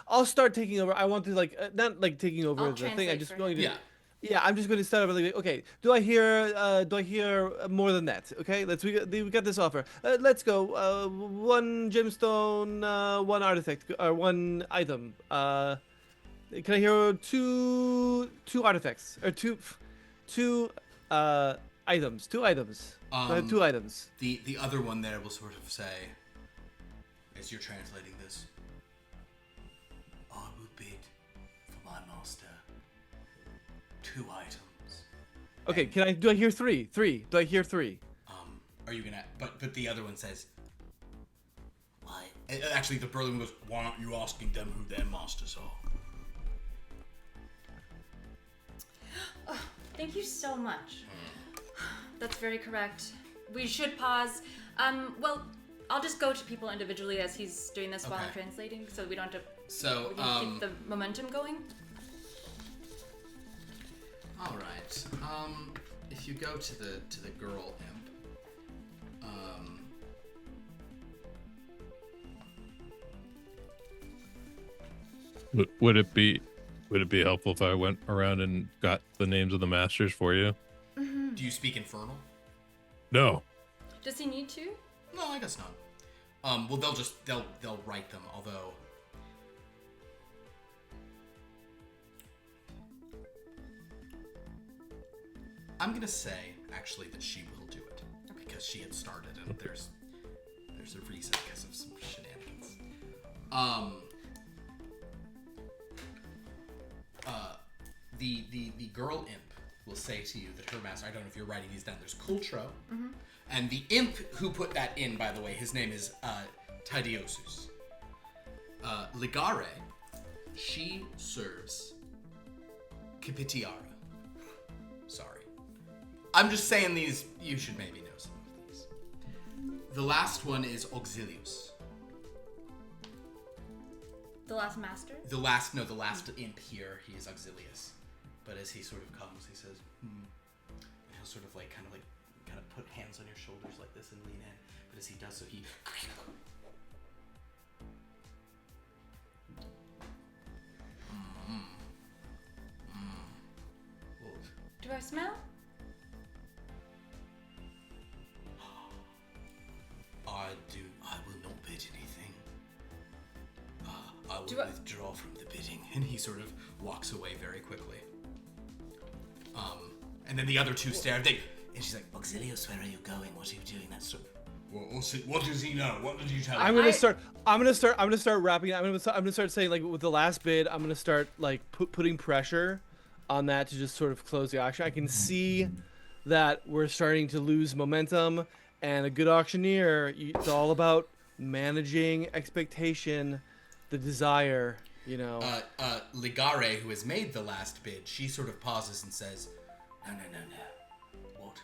I'll start taking over. I want to not like taking over
I'll
the thing. I'm
translate
just
for
going
him.
to.
Yeah.
Yeah, I'm just going to start over. Okay, do I hear more than that? Okay, we got this offer. Let's go. 1 gemstone, 1 artifact, or 1 item. Can I hear two artifacts or two items? 2 items. 2 items.
The other one there will sort of say, as you're translating this. I would bid for my master 2 items.
Okay, do I hear 3? 3. Do I hear 3?
Are you gonna? But the other one says. Why? Actually, the burly one goes. Why aren't you asking them who their masters are?
Oh, thank you so much. That's very correct. We should pause. Well, I'll just go to people individually as he's doing this while I'm
Okay.
translating, so we don't have to.
So,
We can keep the momentum going.
all right. If you go to the girl imp,
Would it be helpful if I went around and got the names of the masters for you?
do you speak Infernal?
No.
Does he need to?
No, I guess not. Well, they'll write them. Although, I'm gonna say actually that she will do it because she had started, and there's a reason because of some shenanigans. The girl imp will say to you that her master. I don't know if you're writing these down. There's Kultro, and the imp who put that in, by the way, his name is Tidiosus. Ligare, she serves Capitiara. Sorry. I'm just saying these, you should maybe know some of these. The last one is Auxilius.
The last master?
The last imp here, he is Auxilius. But as he sort of comes, he says, And he'll sort of kind of put hands on your shoulders like this and lean in. But as he does so, he...
Do I smell?
I will not bid anything. I will
Do I-
withdraw from the bidding. And he sort of walks away very quickly. And then the other two stare. And she's like, Auxilius, where are you going? What are you doing? That's so... What does he know? What did you tell him?
I'm gonna start wrapping. I'm gonna start saying like with the last bid. I'm gonna start like putting pressure on that to just sort of close the auction. I can see that we're starting to lose momentum, and a good auctioneer, it's all about managing expectation, the desire. You know.
Ligare, who has made the last bid, she sort of pauses and says, No. What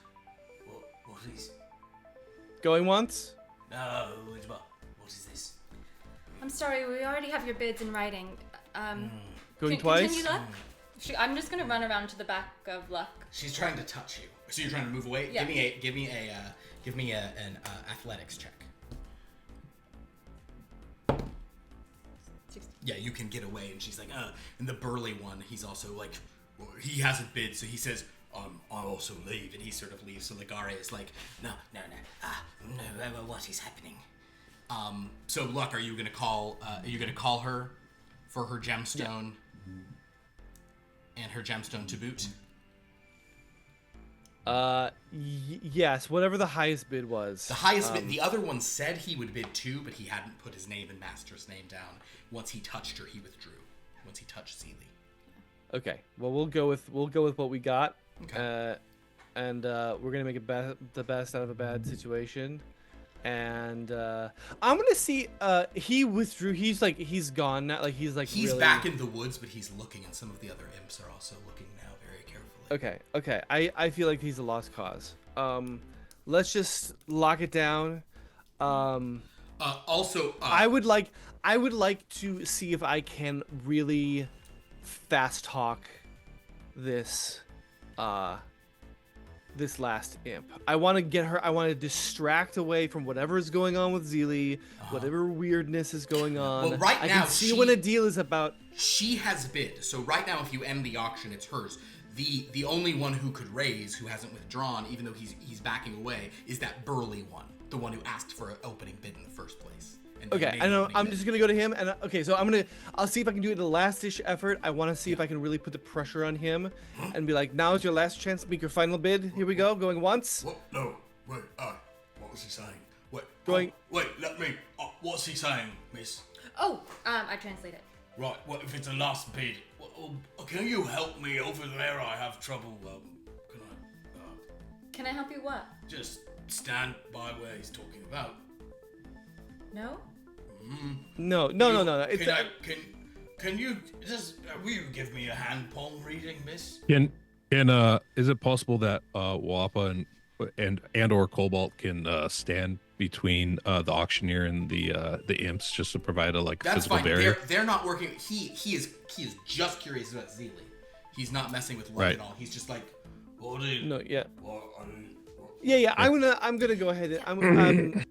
is...
Going once.
No, what is this?
I'm sorry, we already have your bids in writing.
Going twice.
Continue, Luck? I'm just gonna run around to the back of Luck.
She's trying to touch you. So you're trying to move away?
Yeah.
Give me an athletics check.
60.
Yeah, you can get away, and she's like, And the burly one, he's also like, well, he hasn't bid, so he says, I'll also leave, and he sort of leaves. So Ligare is like, no, what is happening? So Luck, are you gonna call her for her gemstone and her gemstone to boot?
Yes, whatever the highest bid was.
The highest bid. The other one said he would bid 2, but he hadn't put his name and master's name down. Once he touched her, he withdrew. Once he touched Zeely.
Okay. Well, we'll go with what we got.
Okay.
And we're gonna make the best out of a bad situation. And I'm gonna see. He withdrew. He's gone now. He's really...
back in the woods, but he's looking, and some of the other imps are also looking now very carefully.
Okay. I feel like he's a lost cause. Let's just lock it down. I would like to see if I can really fast talk this last imp. I want to get her. I want to distract away from whatever is going on with Zeely, whatever weirdness is going on.
Well, right
I
now,
can see when a deal is about.
She has bid, so right now, if you end the auction, it's hers. The only one who could raise, who hasn't withdrawn, even though he's backing away, is that burly one, the one who asked for an opening bid in the first place.
Okay, I know. I'm just gonna go to him, and so I'll see if I can do it the last-ish effort. I want to see if I can really put the pressure on him, and be like, "Now is your last chance to make your final bid. Here we go, going once."
What? No, wait. What was he saying? Wait.
Going.
Wait. Let me. What's he saying, miss?
Oh, I translate it.
Right, what if it's a last bid? Can you help me over there? I have trouble.
Can I help you what?
Just stand by where he's talking about.
No?
No. It's
Can you just will you give me a hand palm reading, miss?
Can is it possible that Wappa and or Cobalt can stand between the auctioneer and the imps just to provide a
That's
physical
fine.
barrier?
They're not working. He is just curious about Zeely. He's not messing with luck
Right.
at all. He's just like,
no, yeah.
What?
Yeah. I'm gonna go ahead and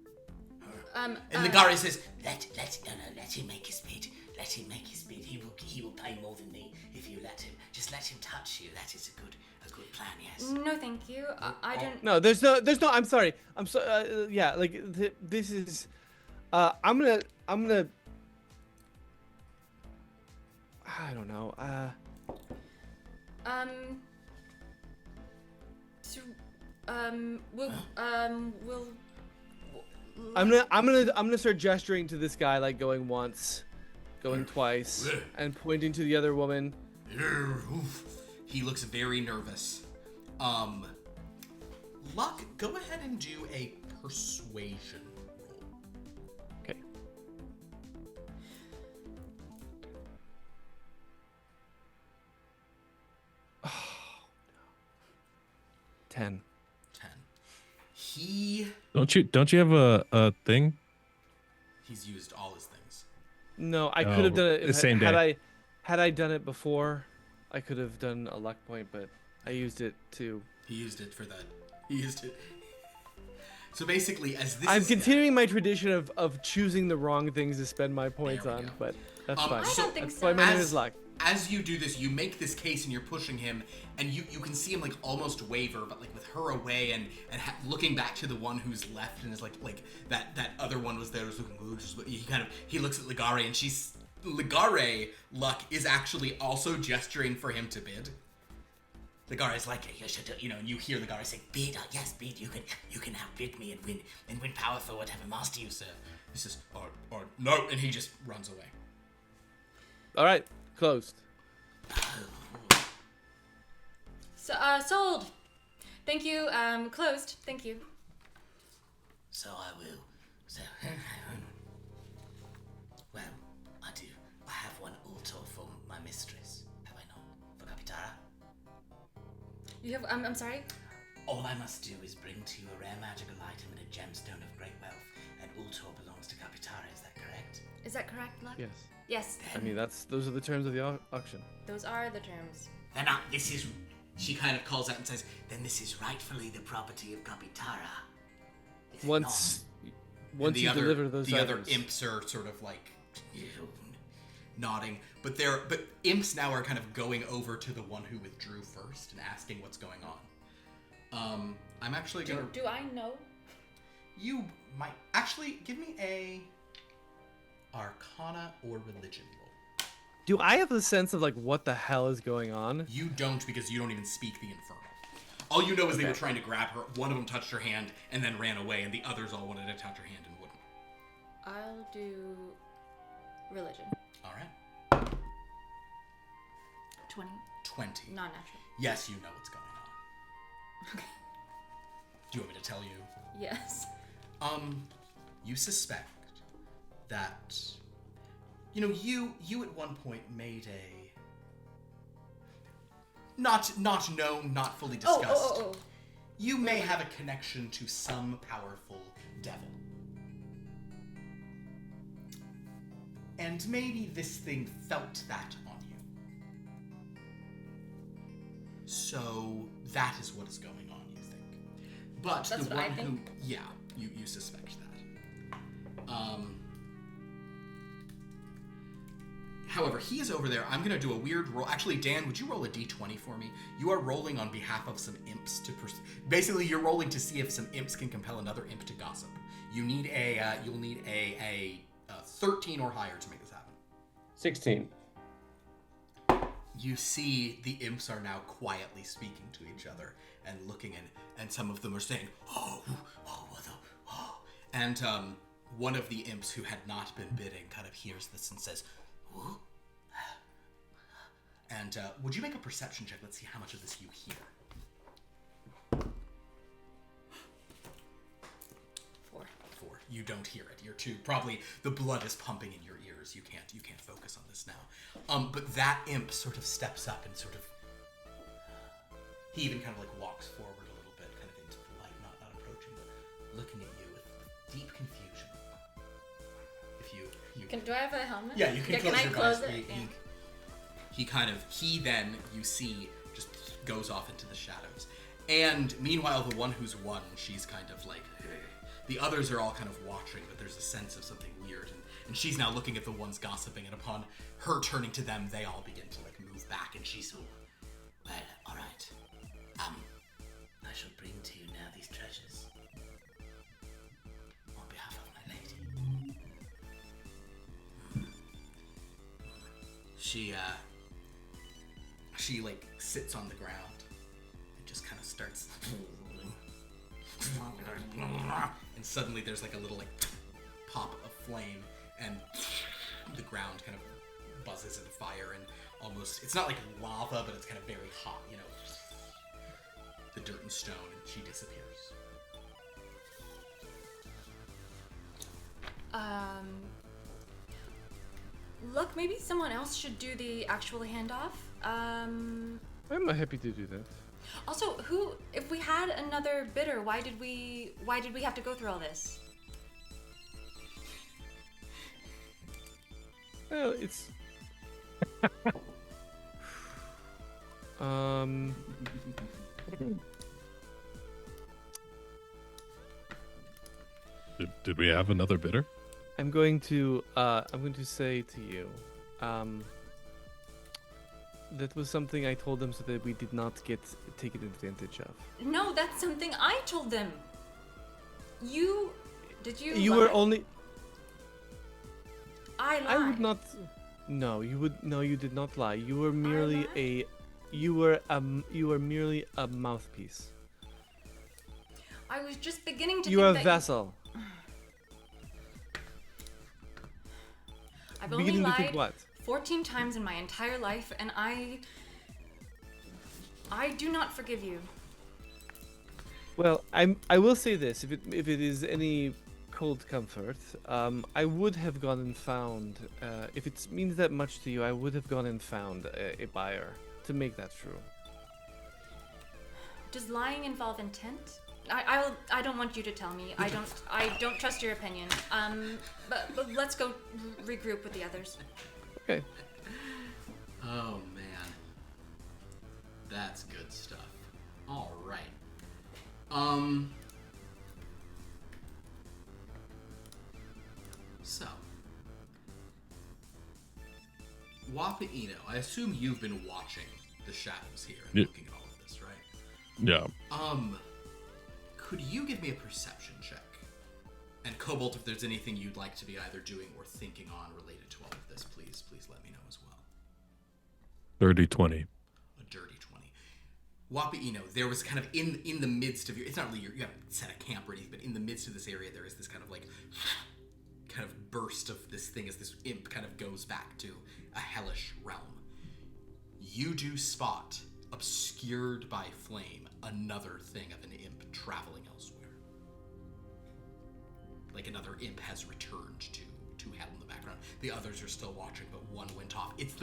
And Ligari says, let him make his bid. Let him make his bid. He will pay more than me if you let him. Just let him touch you. That is a good plan. Yes.
No, thank you. I don't.
No, there's no. I'm sorry. I'm so. Yeah, this is. I'm gonna. I don't know.
So, we'll.
I'm gonna start gesturing to this guy, like going once, going twice, and pointing to the other woman.
He looks very nervous. Luck, go ahead and do a persuasion roll.
Okay. Oh, no. 10.
10. He
Don't you have a thing?
He's used all his things.
No, I could have done it
the same day.
Had I done it before. I could have done a luck point, but I used it to.
He used it for that. He used it. So basically, as this
I'm
is
continuing my tradition of choosing the wrong things to spend my points
There we
on,
go.
but that's fine.
I don't think
That's
so.
why my name is Luck.
As you do this, you make this case and you're pushing him, and you can see him almost waver, but with her away and looking back to the one who's left, and is like that other one was there, was looking. He looks at Ligare, and Ligare Luck is actually also gesturing for him to bid. Ligare is like, you should, and you hear Ligare say, bid, yes, bid. You can outbid me and win power for whatever master you serve. He says, or no, and he just runs away.
All right, closed.
So, sold. Thank you. Closed. Thank you.
So I will. So, well, I do. I have one altar for my mistress. Have I not? For Capitara?
You have. I'm sorry.
All I must do is bring to you a rare magical item and a gemstone of great wealth. An altar belongs to Capitara. Is that correct?
Is that correct, Luck?
Yes.
Yes.
I mean, those are the terms of the auction.
Those are the terms.
Then this is. She kind of calls out and says, "Then this is rightfully the property of Capitara." Is it
Once
And
you deliver those
the other
items.
imps are sort of nodding, but imps now are kind of going over to the one who withdrew first and asking what's going on. I'm actually gonna.
Do I know?
You might actually give me a Arcana or Religion roll.
Do I have the sense of what the hell is going on?
You don't, because you don't even speak the Infernal. All you know is they were trying to grab her. One of them touched her hand and then ran away, and the others all wanted to touch her hand and wouldn't.
I'll do religion.
All right.
20.
20.
Non natural.
Yes, you know what's going on.
Okay.
Do you want me to tell you?
Yes.
You suspect that, you at one point made a not known, not fully discussed.
Oh.
You may have a connection to some powerful devil. And maybe this thing felt that on you. So that is what is going on, you think. But
That's
the
what I
one who,
think.
yeah, you suspect that. However, he is over there. I'm going to do a weird roll. Actually, Dan, would you roll a d20 for me? You are rolling on behalf of some imps to basically, you're rolling to see if some imps can compel another imp to gossip. You'll need a 13 or higher to make this happen.
16.
You see the imps are now quietly speaking to each other and looking and some of them are saying, oh, and one of the imps who had not been bidding kind of hears this and says, "Ooh." And would you make a perception check? Let's see how much of this you hear.
4.
4. You don't hear it. You're too probably the blood is pumping in your ears. You can't focus on this now. But that imp sort of steps up and sort of he even kind of like walks forward a little bit, kind of into the light, not approaching, but looking at you with deep confusion. If you
Do I have a helmet?
yeah, you can close
can
your
I close
eyes.
it?
He then, you see, just goes off into the shadows. And meanwhile, the one who's won, she's kind of like, the others are all kind of watching, but there's a sense of something weird. And she's now looking at the ones gossiping, and upon her turning to them, they all begin to like move back, and she's,
Well, all right. I shall bring to you now these treasures on behalf of my lady.
she like sits on the ground and just kind of starts and suddenly there's like a little like pop of flame and the ground kind of buzzes into fire and almost it's not like lava but it's kind of very hot, you know, the dirt and stone, and she disappears.
Look, maybe someone else should do the actual handoff.
I'm happy to do that.
Also, if we had another bidder, why did we have to go through all this?
Well, it's
Did we have another bidder?
I'm going to say to you, that was something I told them so that we did not get taken advantage of.
No, that's something I told them. Did you?
You
lie?
were only.
I lied.
I would not. No, you would. No, you did not lie. You were merely
lied?
You were merely a mouthpiece.
I was just beginning to.
You
think
are a
that
vessel.
I've only
Beginning to
lied
think what?
14 times in my entire life, and I do not forgive you.
Well, I will say this: if it is any cold comfort, I would have gone and found. If it means that much to you, I would have gone and found a buyer to make that true.
Does lying involve intent? I don't want you to tell me. I don't trust your opinion. But let's go regroup with the others.
Okay.
Oh man, that's good stuff. All right. So, Wapaino, I assume you've been watching the shadows here and
Yeah.
looking at all of this, right?
Yeah.
Could you give me a perception check? And Cobalt, if there's anything you'd like to be either doing or thinking on related to all of this, please let me know as well.
30-20.
A dirty 20. Wapaino, there was kind of in the midst of it's not really you haven't set a camp or anything, but in the midst of this area there is this kind of like kind of burst of this thing as this imp kind of goes back to a hellish realm. You do spot, obscured by flame, another thing of an imp traveling elsewhere. Like another imp has returned to hell in the background. The others are still watching, but one went off. It's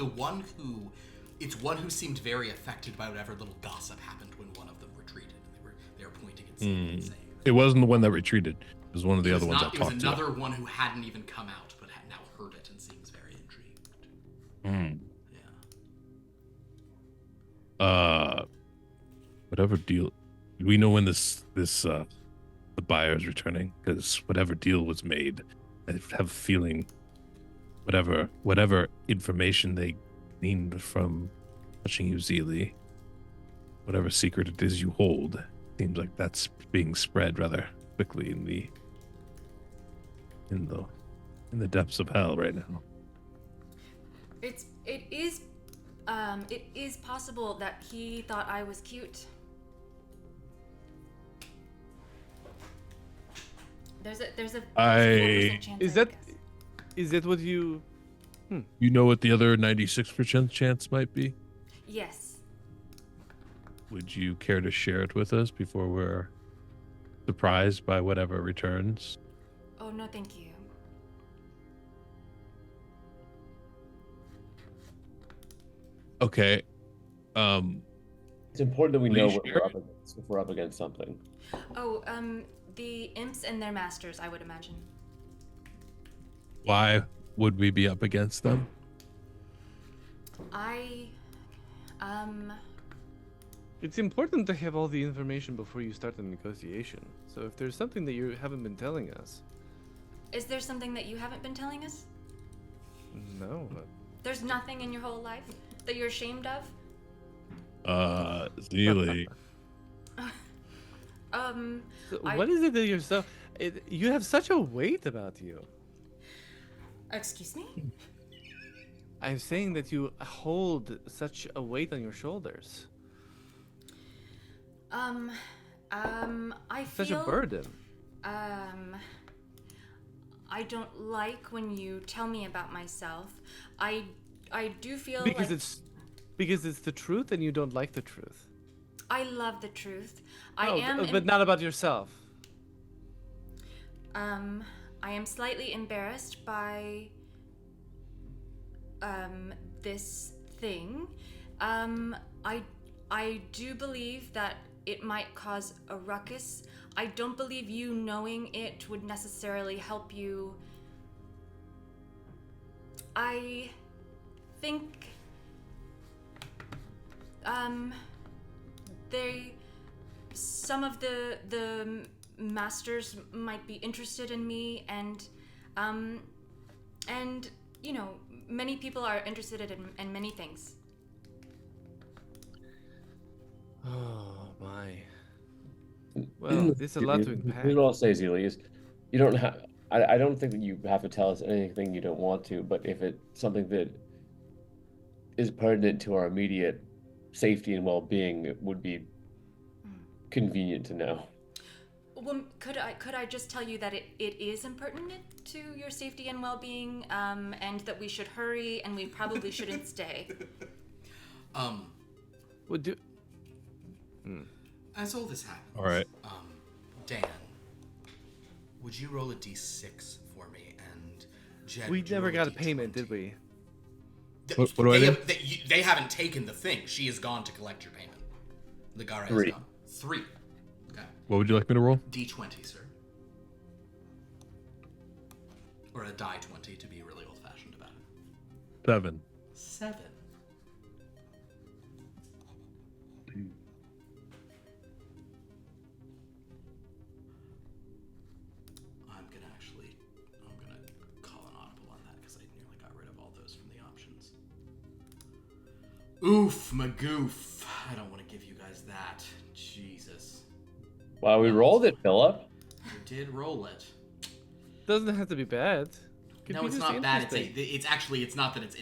one who seemed very affected by whatever little gossip happened when one of them retreated. They were pointing at something and saying.
It wasn't the one that retreated. It was one of the other ones I
It was
talked to.
another one who hadn't even come out, but had now heard it and seems very intrigued. Yeah.
Whatever deal. Do we know when the buyer is returning? Because whatever deal was made, I have a feeling whatever information they gleaned from touching you, Zeely, whatever secret it is you hold, seems like that's being spread rather quickly in the depths of hell right now.
It is possible that he thought I was cute. There's a 4%
I-
chance.
Is
I
that
guess.
is that what you?
You know what the other 96% chance might be?
Yes.
Would you care to share it with us before we're surprised by whatever returns?
Oh no, thank you.
Okay.
It's important that we
Will
know
you
what
share
we're
it?
up against if we're up against something.
Oh, the imps and their masters, I would imagine.
Why would we be up against them?
It's important to have all the information before you start the negotiation. So if there's something that you haven't been telling us,
Is there something that you haven't been telling us?
no.
There's nothing in your whole life that you're ashamed of?
Zeely.
So
I-
what is it that you're so? You have such a weight about you.
Excuse me?
I'm saying that you hold such a weight on your shoulders.
I
Such
feel
a burden.
I don't like when you tell me about myself. I do feel
Because
like
it's the truth and you don't like the truth.
I love the truth.
But not about yourself.
I am slightly embarrassed by this thing. I do believe that it might cause a ruckus. I don't believe you knowing it would necessarily help you. I think some of the masters might be interested in me, and you know, many people are interested in many things.
Oh my. Well, there's a lot to unpack.
What I'll say, Zeely, is you don't have. I don't think that you have to tell us anything you don't want to, but if it's something that is pertinent to our immediate safety and well-being, it would be convenient to know.
Well, could I just tell you that it is impertinent to your safety and well-being, and that we should hurry and we probably shouldn't stay.
Would do.
As all this happens,
All right.
Dan, would you roll a d6 for me? And Jed,
We
would you
never
roll
got a
D20?
payment, did we?
What do I do?
They haven't taken the thing. She is gone to collect your payment. Ligara is
3.
gone. 3. Okay.
What would you like me to roll?
D20, sir. Or a die 20 to be really old-fashioned about it.
7.
7. I'm gonna call an audible on that because I nearly got rid of all those from the options. Oof, magoof. I don't want to give you guys that. Jesus.
Wow, we rolled it, Philip.
You did roll it.
Doesn't have to be bad. Could
No,
be
it's
just
not bad.
interesting.
It's actually it's not that it's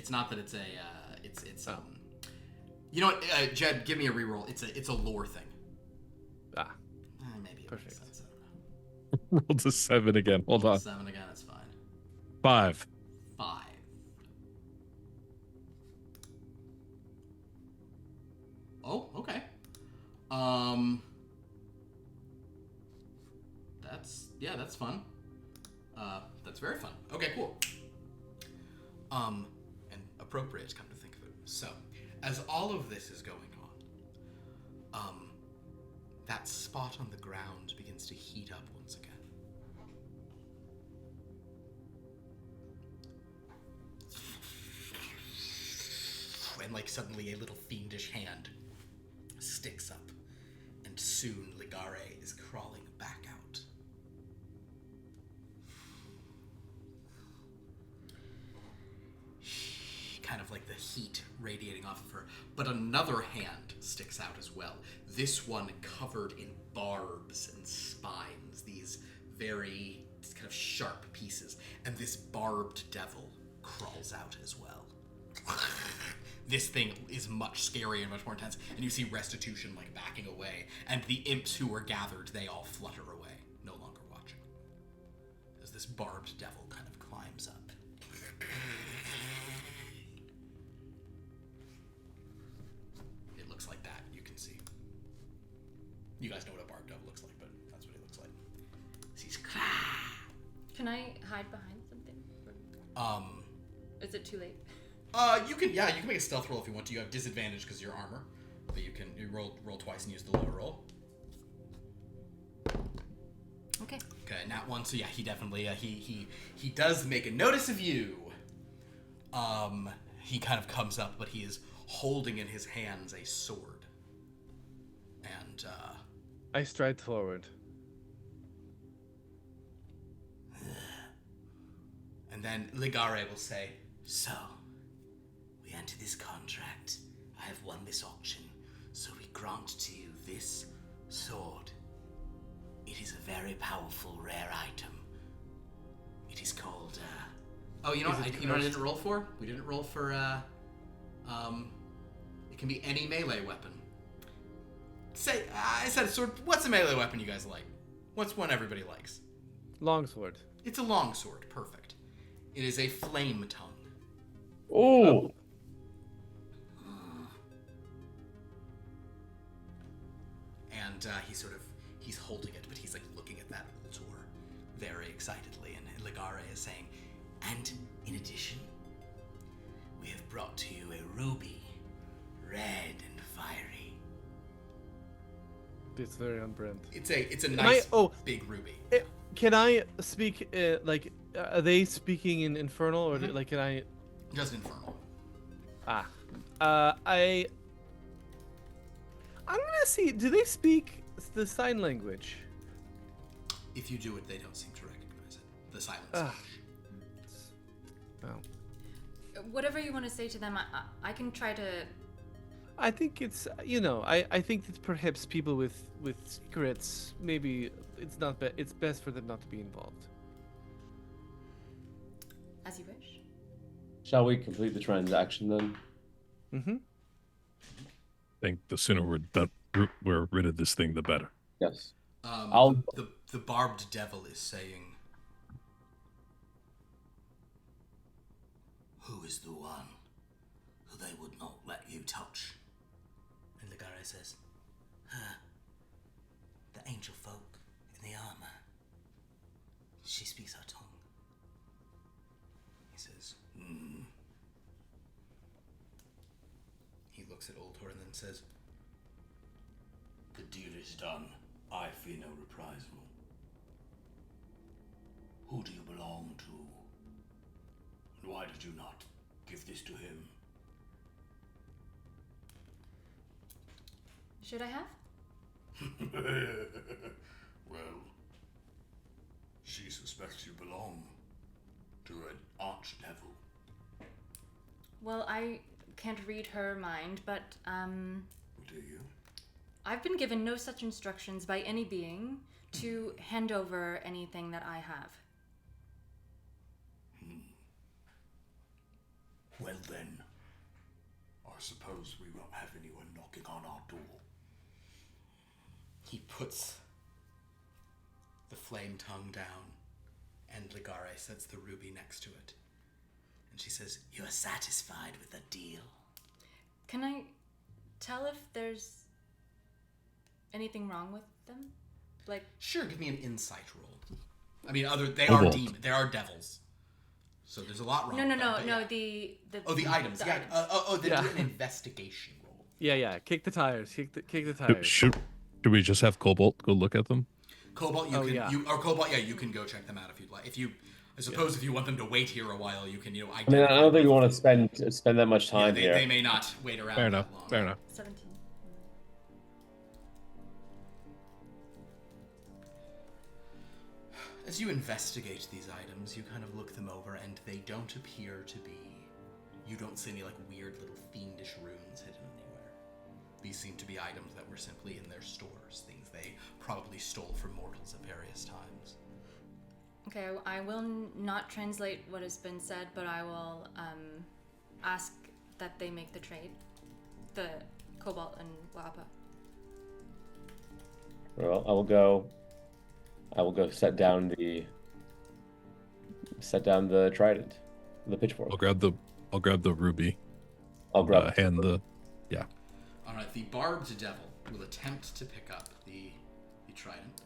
you know what, Jed, give me a reroll. It's a lore thing.
Ah,
Maybe it
Perfect.
makes sense. I don't know.
Rolled a 7 again. Hold on.
7 again, it's fine.
5.
5. Oh, okay. That's fun. That's very fun. Okay, cool. And appropriate, come to think of it. So, as all of this is going on, that spot on the ground begins to heat up once again. And like suddenly a little fiendish hand sticks up, and soon Ligare is crawling back out. Kind of like the heat radiating off of her. But another hand sticks out as well. This one covered in barbs and spines, these very kind of sharp pieces. And this barbed devil crawls out as well. This thing is much scarier and much more intense. And you see Restitution like backing away. And the imps who were gathered, they all flutter away, no longer watching. this barbed devil kind of climbs up. It looks like that, you can see. You guys know what a barbed devil looks like, but that's what it looks like. He's
Can I hide behind something? Is it too late?
you can make a stealth roll if you want to. You have disadvantage because of your armor, but you roll twice and use the lower roll.
Okay.
Okay, nat one. So yeah, he definitely he does make a notice of you. He kind of comes up, but he is holding in his hands a sword. And
I stride forward.
and then Ligare will say,
So, we enter this contract. I have won this auction, so we grant to you this sword. It is a very powerful, rare item. It is called,
"Oh, you know what? You know what I didn't roll for? We didn't roll for It can be any melee weapon. Say, I said sword. What's a melee weapon you guys like? What's one everybody likes?
Longsword.
It's a longsword. Perfect. It is a flame tongue.
Oh,
And he's holding it, but he's like looking at that altar very excitedly. And Ligare is saying,
and in addition, we have brought to you a ruby, red and fiery.
It's very on brand.
it's a nice
oh.
big ruby.
Can I speak? Are they speaking in Infernal, or
Mm-hmm.
like can I?
Just infernal.
I'm gonna see. Do they speak the sign language?
If you do it, they don't seem to recognize it. The silence.
Ah. Oh.
Whatever you want to say to them, I can try to.
I think it's I think that perhaps people with secrets, maybe it's best for them not to be involved.
As you wish.
shall we complete the transaction then?
Mm-hmm.
I think the sooner we're rid of this thing, the better.
Yes. I'll-
The barbed devil is saying,
Who is the one who they would not let you touch? And Ligare says, Her. The angel folk in the armor. She speaks our tongue.
he says, He looks at Oldhor and then says,
The deal is done. I fear no reprisal. Who do you belong to? And why did you not give this to him?
Should I have?
Well, she suspects you belong to an archdevil.
Well, I can't read her mind, but
Do you?
I've been given no such instructions by any being to hand over anything that I have.
Well then, I suppose we won't have anyone knocking on our door.
he puts the flame tongue down, and Ligare sets the ruby next to it. And she says,
You are satisfied with the deal?
Can I tell if there's anything wrong with them? Like,
Sure, give me an insight roll. I mean, they
Kobold.
are devils. So there's a lot wrong.
no,
with them, but yeah.
the
The items. Yeah.
items.
Then
Yeah.
do an investigation roll.
Yeah. Kick the tires. Kick the tires.
Should we just have Cobalt go look at them?
Cobalt,
Oh, yeah.
you can go check them out if you'd like. I suppose if you want them to wait here a while, you can,
I mean, I don't think we want to spend that much time here.
They may not wait around
Fair
that
enough.
long.
Fair enough.
17.
As you investigate these items, you kind of look them over, and they don't appear to be. You don't see any like weird little fiendish runes hidden anywhere. These seem to be items that were simply in their stores, things they probably stole from mortals at various times.
Okay, I will not translate what has been said, but I will ask that they make the trade. The Cobalt and Wappa.
Well, I will go set down the set down the trident, the pitchfork.
I'll grab the ruby.
I'll grab
hand the. Yeah.
All right, the barbed devil will attempt to pick up the trident.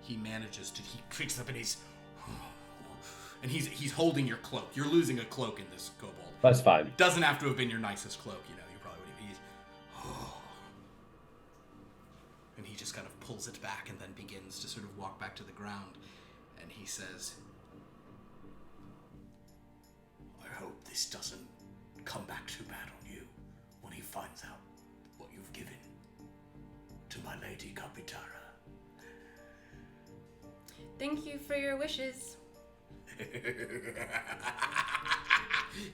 He manages to. He picks up and he's holding your cloak. You're losing a cloak in this kobold.
That's fine.
It doesn't have to have been your nicest cloak, you know. You probably would have. And he just kind of pulls it back and then begins to sort of walk back to the ground. And he says,
I hope this doesn't come back too bad on you when he finds out what you've given to my lady Capitara.
Thank you for your wishes.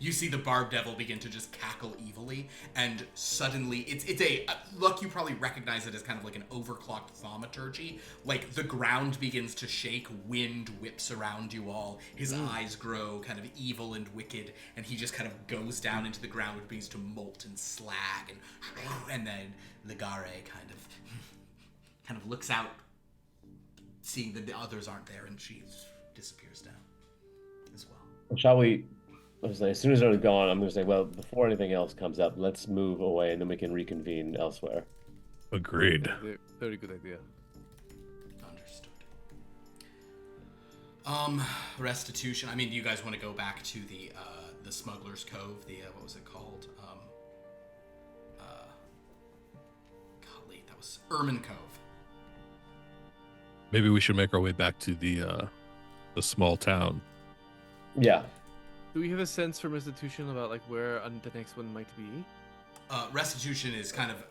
You see the barbed devil begin to just cackle evilly, and suddenly it's a look. You probably recognize it as kind of like an overclocked thaumaturgy. Like the ground begins to shake, wind whips around you all. His eyes grow kind of evil and wicked, and he just kind of goes down into the ground, which begins to molten slag, and then Ligare kind of looks out, seeing that the others aren't there, and she disappears down as well.
Shall we? I was like, as soon as they're gone, I'm going to say, well, before anything else comes up, let's move away, and then we can reconvene elsewhere.
Agreed.
Very good idea.
Understood. Restitution. I mean, do you guys want to go back to the Smuggler's Cove? The what was it called? Golly, that was Ermine Cove.
Maybe we should make our way back to the small town.
Yeah.
Do we have a sense from restitution about like where the next one might be?
Restitution is kind of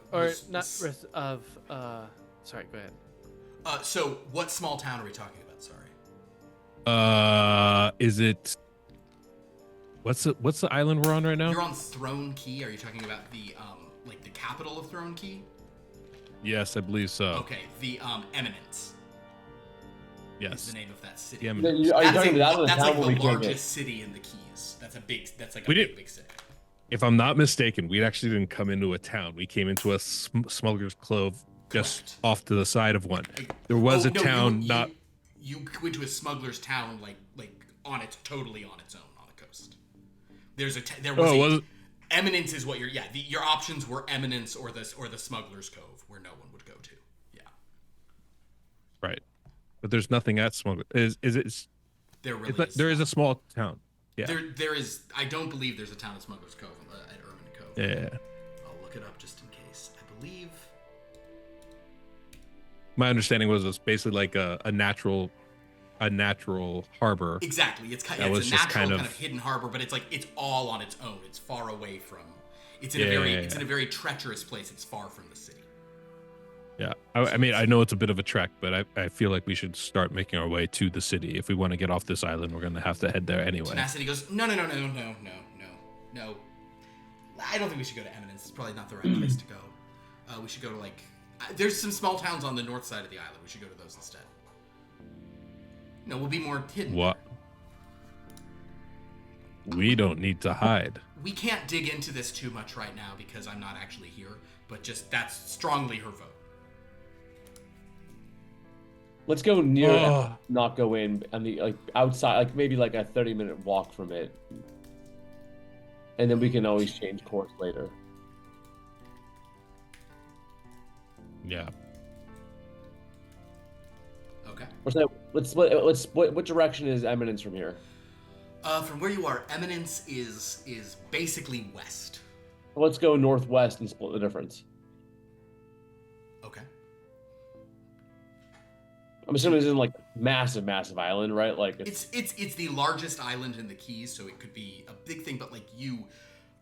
Sorry, go ahead.
So what small town are we talking about? Sorry.
Is it? What's the island we're on right now?
You're on Throne Key. Are you talking about the like the capital of Throne Key?
Yes, I believe so.
Okay, the Eminence.
Yes.
Is the name of that city.
Yeah,
Are you talking about
That's
the
like
town where
the
we can't
largest city in the Keys. That's a big city.
If I'm not mistaken, we actually didn't come into a town. We came into a smuggler's cove just
Correct.
off to the side of one. There was a town not.
You went to a smuggler's town like totally on its own on the coast. Was it? Eminence is what your options were Eminence or the Smuggler's Cove where no one would go to. Yeah.
Right. But there's nothing at Smuggler. Is it?
There really is.
There is a small town. Yeah.
There is. I don't believe there's a town at Smuggler's Cove at Ermine Cove.
Yeah.
I'll look it up just in case. I believe.
My understanding was it's basically like a natural harbor.
Exactly. It's a natural kind of hidden harbor, but it's all on its own. It's far away from. It's in a very treacherous place. It's far from the city.
Yeah, I mean, I know it's a bit of a trek, but I feel like we should start making our way to the city. If we want to get off this island, we're going to have to head there anyway.
Tenacity goes, no. I don't think we should go to Eminence. It's probably not the right place to go. We should go to there's some small towns on the north side of the island. We should go to those instead. No, we'll be more hidden.
What? We don't need to hide.
We can't dig into this too much right now because I'm not actually here, but just that's strongly her vote.
Let's go near, not go in, and the outside, maybe a 30-minute walk from it, and then we can always change course later.
Yeah.
Okay.
What direction is Eminence from here?
From where you are, Eminence is basically west.
Let's go northwest and split the difference.
Okay.
I'm assuming this isn't massive island, right?
It's the largest island in the Keys, so it could be a big thing. But you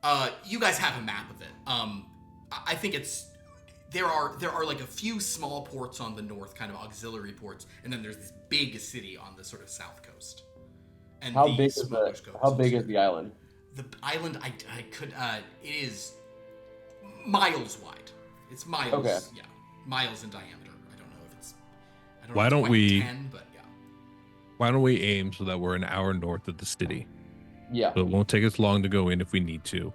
guys have a map of it. I think there are a few small ports on the north, kind of auxiliary ports, and then there's this big city on the sort of south coast. And
how big is the island?
The island, it is miles wide. It's miles.
Okay.
Yeah, miles in diameter. I don't know if it's.
Why don't we?
10, but yeah.
Why don't we aim so that we're an hour north of the city?
Yeah.
So it won't take us long to go in if we need to.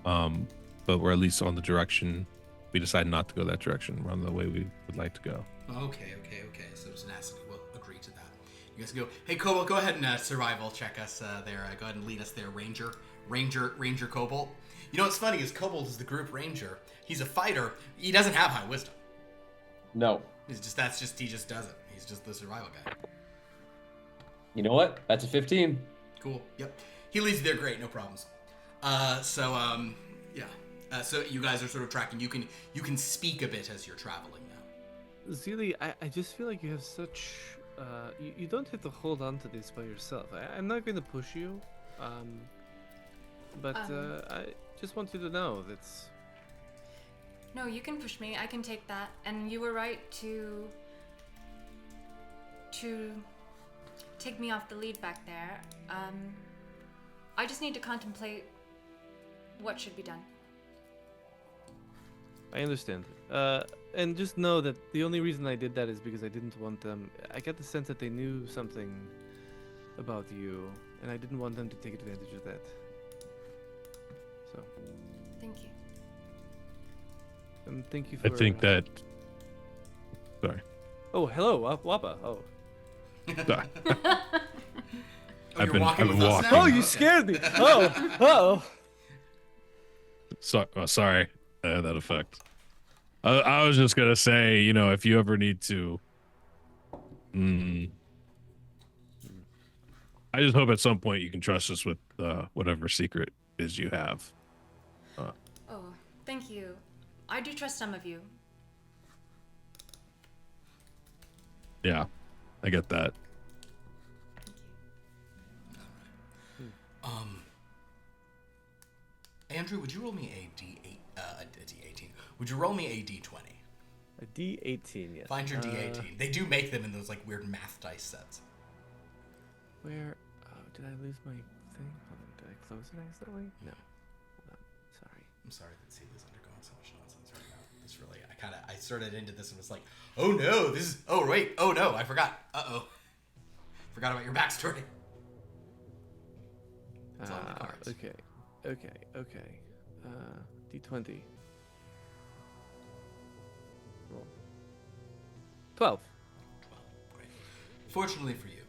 But we're at least on the direction. We decide not to go that direction. We're on the way we would like to go.
Okay. So tenacity. Well, You guys go, hey, Cobalt, go ahead and survival check us there. Go ahead and lead us there, Ranger Cobalt. You know what's funny is Cobalt is the group ranger. He's a fighter. He doesn't have high wisdom.
No.
He just does it. He's just the survival guy.
You know what? That's a 15.
Cool. Yep. He leads you there. Great. No problems. Yeah. So you guys are sort of tracking. You can speak a bit as you're traveling now.
Zeely, I just feel like you have such. You don't have to hold on to this by yourself. I'm not going to push you, but I just want you to know that's.
No, you can push me. I can take that. And you were right to take me off the lead back there. I just need to contemplate what should be done.
I understand. And just know that the only reason I did that is because I didn't want them. I got the sense that they knew something about you, and I didn't want them to take advantage of that. So.
Thank you.
Thank you for.
I think that. Sorry.
Oh, hello, Wappa. Oh.
Sorry.
I've been walking.
Oh, you scared me. Oh.
Sorry. That effect. I was just gonna say, you know, if you ever need to, I just hope at some point you can trust us with whatever secret is you have.
Oh, thank you. I do trust some of you.
Yeah, I get that.
Andrew, would you roll me a D8? A D18. Would you roll me a D20?
A D18, yes.
Find your D18. They do make them in those like weird math dice sets.
Where? Oh, did I lose my thing? Hold on, did I close it accidentally? No. Hold on. Sorry.
I'm sorry that Celia's undergoing so much nonsense right now. This really, I started into this and was like, oh no, oh no, I forgot. Forgot about your backstory. It's on the cards.
Okay. D20. Roll. 12.
12. Great. Fortunately for you,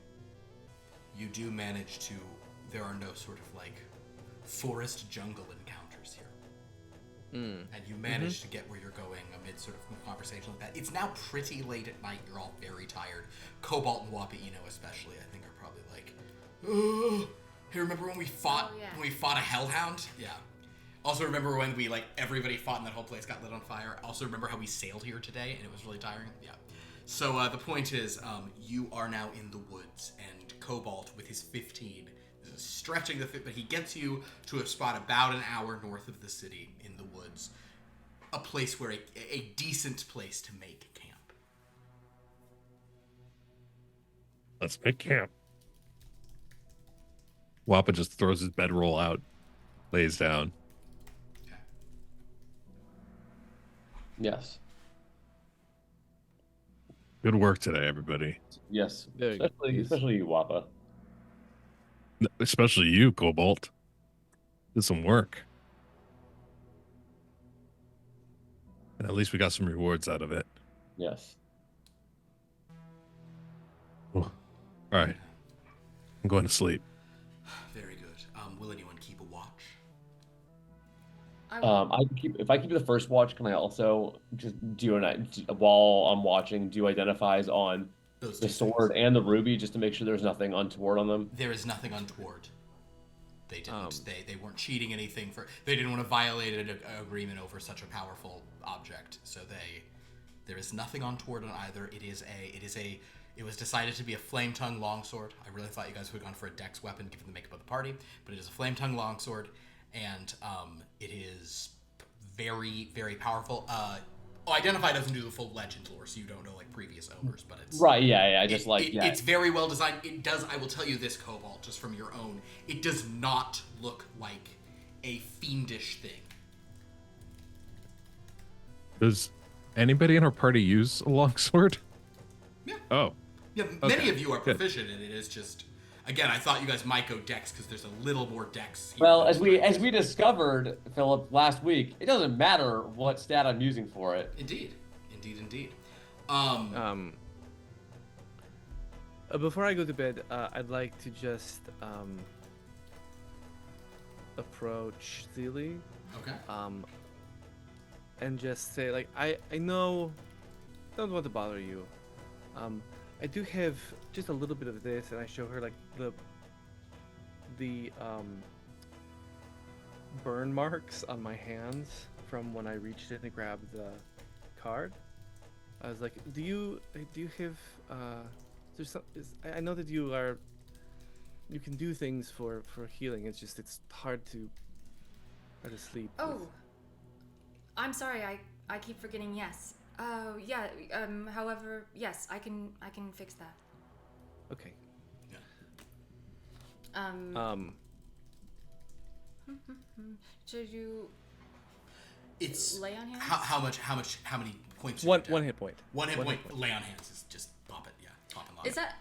you do manage to. There are no sort of like forest jungle encounters here. And you manage to get where you're going amid sort of conversation like that. It's now pretty late at night. You're all very tired. Cobalt and Wapa'ino especially, I think, are probably like, oh. Hey, remember when we fought?
Oh, yeah.
When we fought a hellhound? Yeah. Also, remember when we everybody fought and that whole place got lit on fire? Also, remember how we sailed here today and it was really tiring? Yeah. So the point is, you are now in the woods, and Cobalt with his 15 is stretching the fit, but he gets you to a spot about an hour north of the city in the woods, a place where a decent place to make camp.
Let's make camp. Wappa just throws his bedroll out, lays down.
Okay.
Yes.
Good work today, everybody.
Yes.
Very good.
Especially you, Wappa.
Especially you, Cobalt. Did some work. And at least we got some rewards out of it.
Yes.
All right. I'm going to sleep.
Very good. Will anyone keep a watch?
If I keep the first watch, can I also just while I'm watching, do identifies on
Those
the
two
sword
things.
and the ruby just to make sure there's nothing untoward on them?
There is nothing untoward. They didn't. They weren't cheating anything for. They didn't want to violate an agreement over such a powerful object. So there is nothing untoward on either. It was decided to be a flame tongue longsword. I really thought you guys would have gone for a dex weapon given the makeup of the party, but it is a flame tongue longsword, and it is very, very powerful. Identify doesn't do the full legend lore, so you don't know like previous owners, but it's
Right. Yeah.
It's very well designed. It does. I will tell you this, Cobalt, just from your own. It does not look like a fiendish thing.
Does anybody in our party use a longsword?
Yeah.
Oh.
Yeah, many
Okay,
of you are
good.
proficient in it. It's just, again, I thought you guys might go dex because there's a little more dex. Here
Well,
than
as we discovered, Philip, last week, it doesn't matter what stat I'm using for it.
Indeed.
Before I go to bed, I'd like to just approach Zeely,
Okay.
and just say like, I know, don't want to bother you. I do have just a little bit of this, and I show her like the burn marks on my hands from when I reached in to grab the card. I was like, do you have there's some, I know that you can do things for healing. It's just it's hard to sleep.
Oh, I'm sorry. I keep forgetting. Yes. Oh yeah. However, yes, I can fix that.
Okay.
Yeah.
Should you
It's
lay on hands?
how many points? are
One
you down?
one hit point.
One hit
One
point.
hit point.
Lay on hands is just pop it. Yeah, pop and lock.
Is that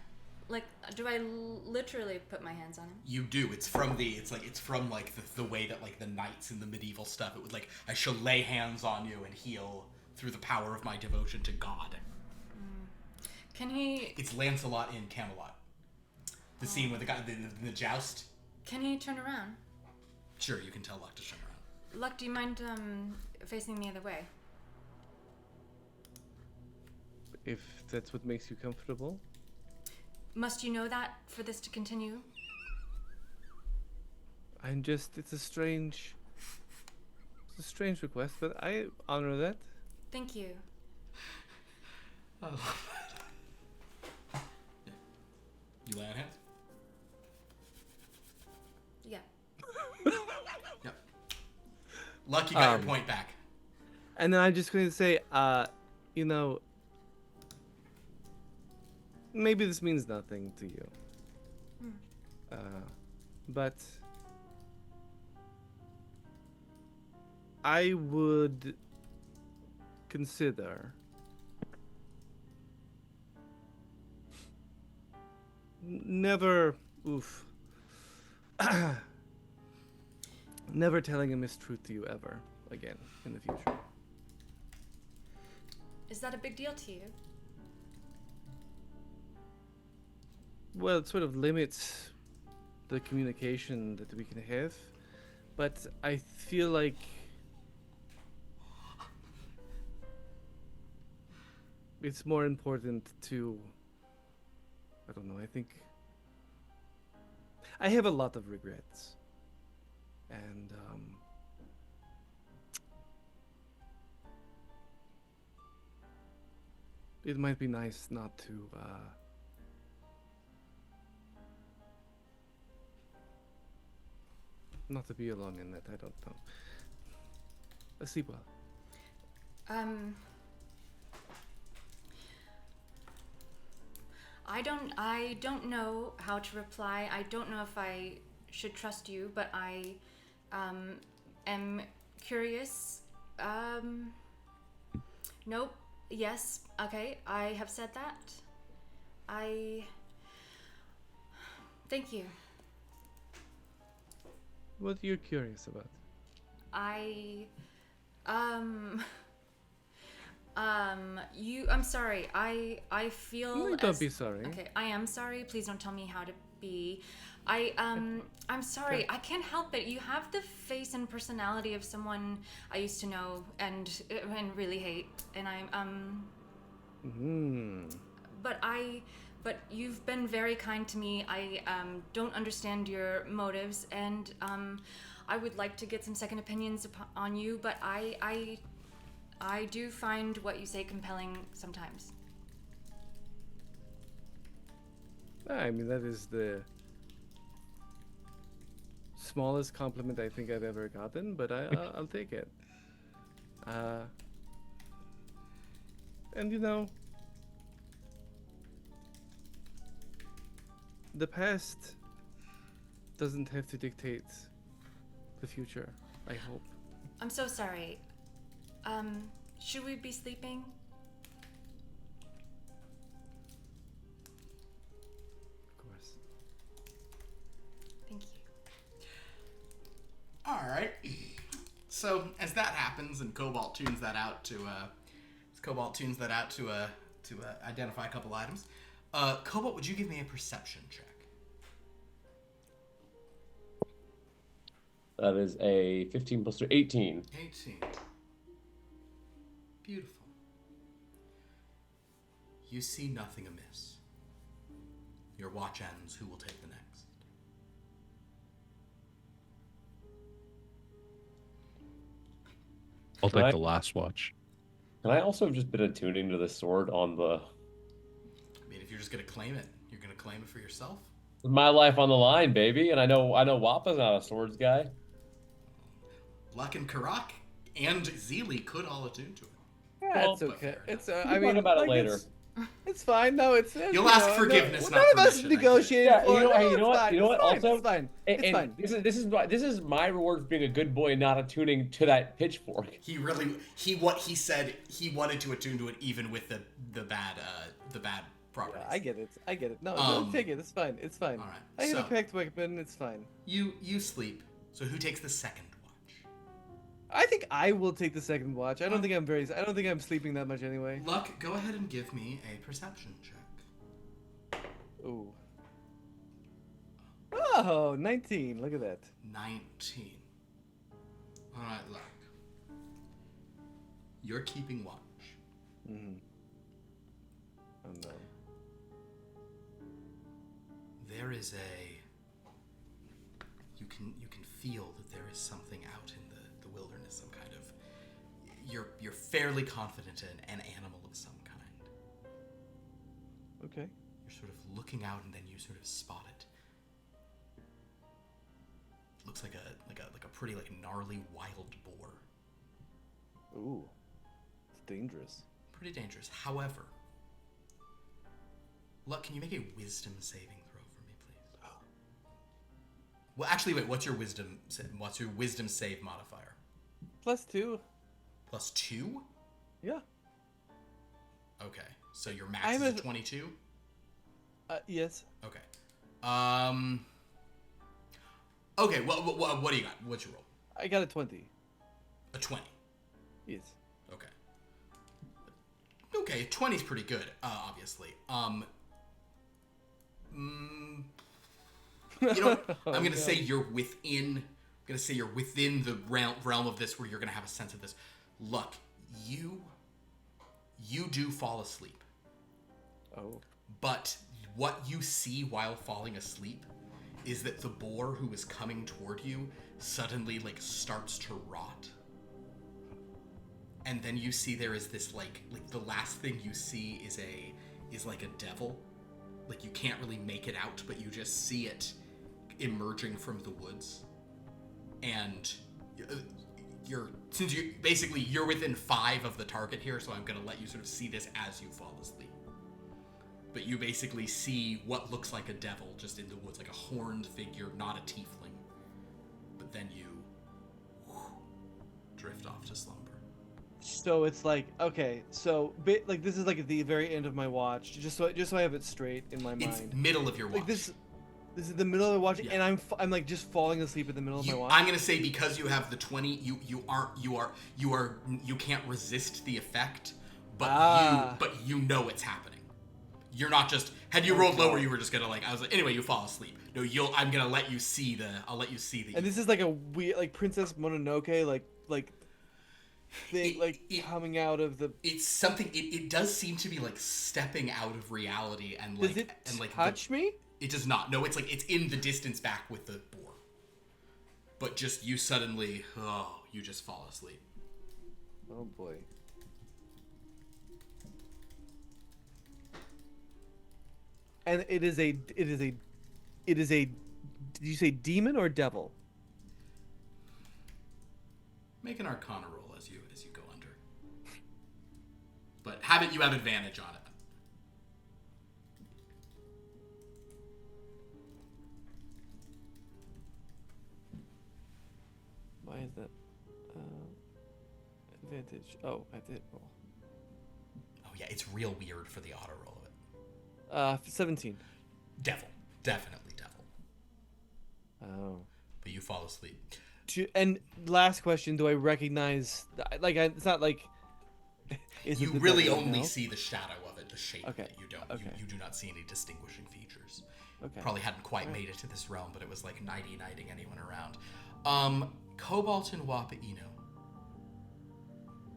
like? Do I literally put my hands on him?
You do. It's from the way that like the knights in the medieval stuff. It would like I shall lay hands on you and heal through the power of my devotion to God.
Can he?
It's Lancelot in Camelot. The scene with the guy the joust.
Can he turn around?
Sure, you can tell Luck to turn around.
Luck, do you mind facing the other way?
If that's what makes you comfortable.
Must you know that for this to continue?
It's a strange request, but I honor that.
Thank you.
I love that. Yeah. You lay on hands?
Yeah.
Yep. Luck, you got your point back.
And then I'm just going to say, maybe this means nothing to you. But I would consider never never telling a mistruth to you ever again in the future.
Is that a big deal to you?
Well, it sort of limits the communication that we can have, but I feel like it's more important to, I don't know, I think I have a lot of regrets, and it might be nice not to be alone in that. I don't know. Sleep well.
I don't know how to reply. I don't know if I should trust you, but I am curious. Nope. Yes. Okay. I have said that. Thank you.
What are you curious about?
I'm sorry. I feel.
No, don't be sorry.
Okay, I am sorry. Please don't tell me how to be. I'm sorry.
Okay.
I can't help it. You have the face and personality of someone I used to know and really hate. And But you've been very kind to me. I don't understand your motives, and I would like to get some second opinions on you. But I do find what you say compelling sometimes.
I mean, that is the smallest compliment I think I've ever gotten, but I'll take it. And the past doesn't have to dictate the future, I hope.
I'm so sorry. Should we be sleeping?
Of course.
Thank you.
All right. So as that happens, and Cobalt tunes that out to identify a couple items. Cobalt, would you give me a perception check?
That is a 15 plus 3, 18.
18. Beautiful. You see nothing amiss. Your watch ends. Who will take the next?
I'll
Right.
take the last watch.
Can I also have just been attuning to the sword on the...
I mean, if you're just gonna claim it, you're gonna claim it for yourself.
My life on the line, baby, and I know Wappa's not a swords guy.
Luck and Kha'rack and Zeely could all attune to it.
Yeah,
Well,
it's okay. It's
We
I
can
mean,
talk about it
like,
later.
It's fine. No, it's
You'll ask forgiveness,
none
not
of us
permission, I think.
negotiated.
Yeah,
for
you know,
it.
hey,
No,
you know
it's
what?
fine,
You know what?
it's fine,
Also,
it's fine.
and
It's fine.
This is my reward for being a good boy, not attuning to that pitchfork.
He said he wanted to attune to it even with the bad properties.
I get it. I get it. No,
Um,
take it. It's fine. It's fine.
all right,
I hit a
so-
picked weapon. It's fine.
You sleep. So who takes the second watch?
I think I will take the second watch. I don't think I'm sleeping that much anyway.
Luck, go ahead and give me a perception check.
Ooh. Oh, 19. Look at that.
19. All right, Luck. You're keeping watch.
Mm-hmm. Oh no.
There is you can feel that there is something out in the wilderness, some kind of you're fairly confident in an animal of some kind.
Okay.
You're sort of looking out and then you sort of spot it. Looks like a pretty gnarly wild boar.
Ooh. It's dangerous.
Pretty dangerous. However, Luck, can you make a wisdom saving throw for me, please? Well, actually, wait. What's your wisdom save modifier?
+2.
+2?
Yeah.
Okay. So your max
I'm
is
a-
22?
Yes.
Okay. Okay, what do you got? What's your roll?
I got a 20.
A 20.
Yes.
Okay. Okay, 20's pretty good, obviously. You know, I'm gonna say you're within. I'm gonna say you're within the realm of this, where you're gonna have a sense of this. Look, you do fall asleep,
Oh.
but what you see while falling asleep is that the boar who is coming toward you suddenly starts to rot. And then you see there is this the last thing you see is like a devil. Like you can't really make it out, but you just see it emerging from the woods. And you're within 5 of the target here, so I'm gonna let you sort of see this as you fall asleep. But you basically see what looks like a devil just in the woods, like a horned figure, not a tiefling. But then you drift off to slumber.
So it's like, okay, so this is at the very end of my watch, just so I have it straight in my
It's
mind.
middle of your watch.
Like this is the middle of the watch,
Yeah.
and I'm like just falling asleep in the middle of my watch.
I'm gonna say because you have the 20, you can't resist the effect, but you know it's happening. You're not just had you rolled lower, you were just gonna I was like, anyway, you fall asleep. No, I'm gonna let you see the
And this is like a weird Princess Mononoke like thing coming out of the.
It's something. It does seem to be stepping out of reality and
Does it touch me?
It does not. No, it's it's in the distance back with the boar. But just you suddenly, you just fall asleep.
Oh boy. And it is a. Did you say demon or devil?
Make an Arcana roll as you go under. But you have advantage on it.
Why is that? Advantage. Oh, I did roll.
Oh yeah, it's real weird for the auto roll of it.
17.
Devil, definitely devil.
Oh.
But you fall asleep.
And last question: do I recognize? It's not like.
You really only see the shadow of it. the shape
Okay,
of it. You don't.
okay.
You do not see any distinguishing features.
Okay.
Probably hadn't quite made it to this realm, but it was like nighty-nighting anyone around. Cobalt and Wapaino.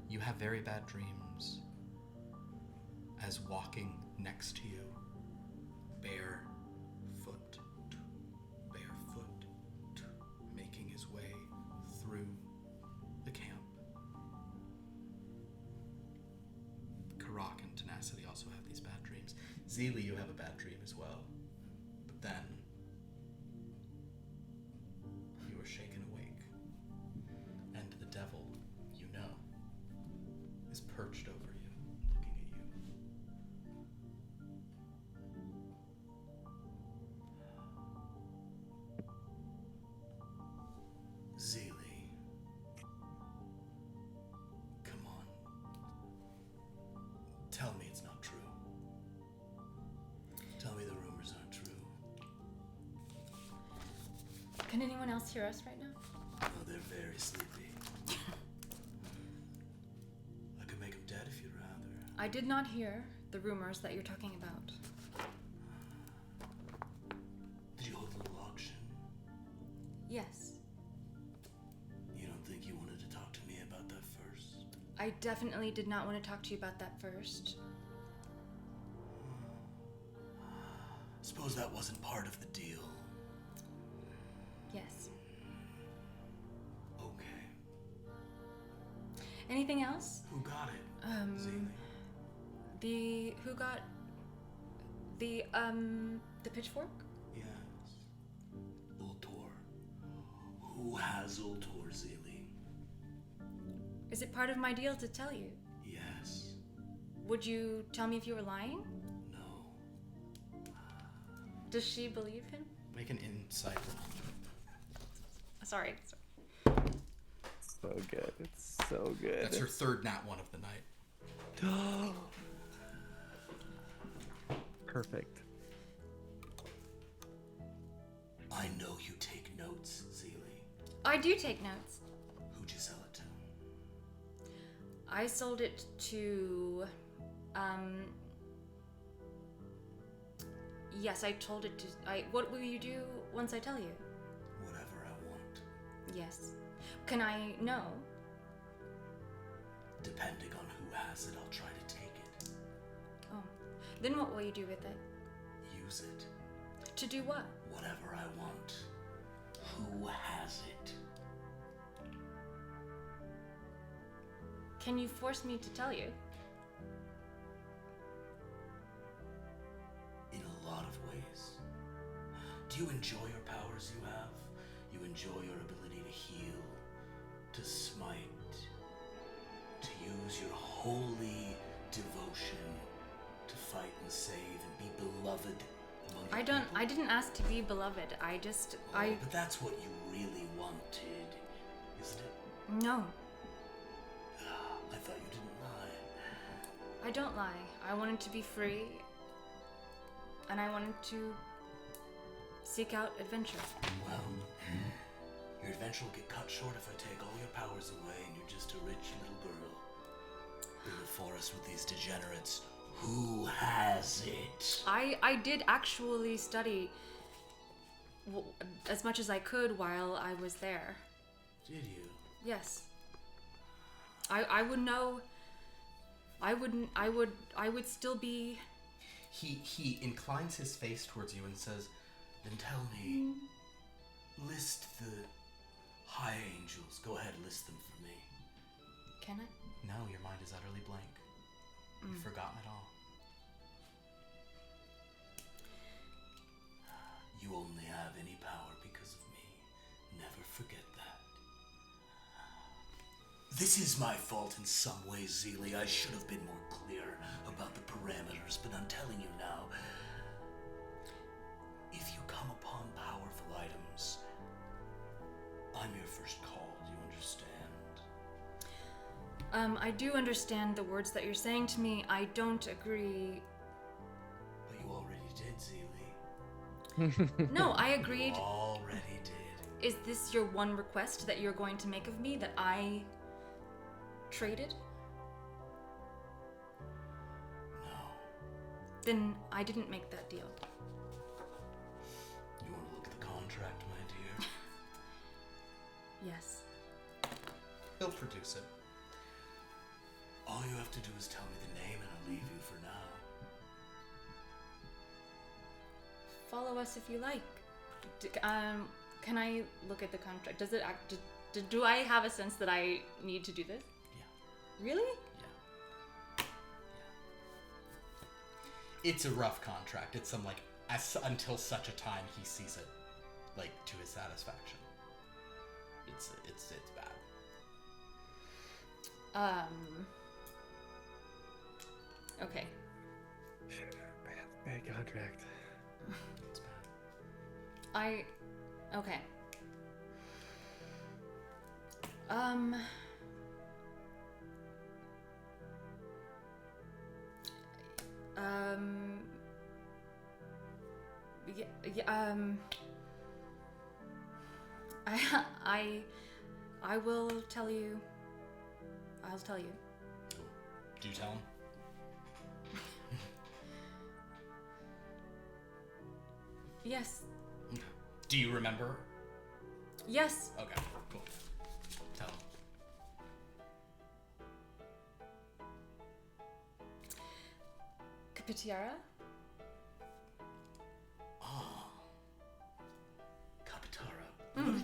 You have very bad dreams as walking next to you, barefoot, making his way through the camp. Kha'rack and Tenacity also have these bad dreams. Zeely, you have a bad dream as well. But then you are shaken awake, and the devil, you know, is perched over you, looking at you. Zeely, come on. Tell me it's not true. Tell me the rumors aren't true.
Can anyone else hear us right now?
Oh, they're very sleepy. I could make them dead if you'd rather.
I did not hear the rumors that you're talking about.
Did you hold a little auction?
Yes,
You don't think you wanted to talk to me about that first?
I definitely did not want to talk to you about that first.
Suppose that wasn't part of the deal.
Yes.
Okay.
Anything else?
Who got it? Zeely.
Who got the pitchfork?
Yes. Ultor. Who has Ultor, Zeely?
Is it part of my deal to tell you?
Yes.
Would you tell me if you were lying?
No.
Does she believe him?
Make an insight roll.
Sorry.
So good. It's so good.
That's her third nat one of the night.
Perfect.
I know you take notes, Zeely.
I do take notes.
Who'd you sell it to?
I sold it to, yes, I told it to, what will you do once I tell you?
Whatever I want.
Yes. Can I know?
Depending on who has it, I'll try to take it.
Oh. Then what will you do with it?
Use it.
To do what?
Whatever I want. Who has it?
Can you force me to tell you?
In a lot of ways. Do you enjoy your powers you have? You enjoy your ability to heal, to smite, to use your holy devotion to fight and save and be beloved among your people?
I didn't ask to be beloved. I just,
Oh, but that's what you really wanted, isn't it?
no.
I thought you didn't lie.
I don't lie. I wanted to be free, and I wanted to seek out adventure.
Well, your adventure will get cut short if I take all your powers away and you're just a rich little girl in the forest with these degenerates. Who has it?
I did actually study as much as I could while I was there.
Did you?
Yes. I would know. I would still be.
He inclines his face towards you and says,
Then tell me, list the high angels. Go ahead, list them for me.
Can I?
no, your mind is utterly blank. You've forgotten it all.
You only have any power because of me. Never forget that. This is my fault in some ways, Zeely. I should have been more clear about the parameters, but I'm telling you now. If you come upon powerful items, I'm your first call. Do you understand?
I do understand the words that you're saying to me. I don't agree.
But you already did, Zeely.
No, I agreed.
You already did.
Is this your one request that you're going to make of me that I traded?
No.
Then I didn't make that deal.
You want to look at the contract, my dear?
Yes.
He'll produce it.
All you have to do is tell me the name and I'll leave you for now.
Follow us if you like. Can I look at the contract? Does it act? Do I have a sense that I need to do this?
Yeah.
Really?
Yeah.
It's a rough contract. It's some like until such a time he sees it, like to his satisfaction. It's bad.
Okay.
Bad contract.
It's bad.
Okay. I will tell you. I'll tell you.
Do tell him.
Yes.
Do you remember?
Yes.
Okay, cool. Tell him.
Capitiara?
Capitara. What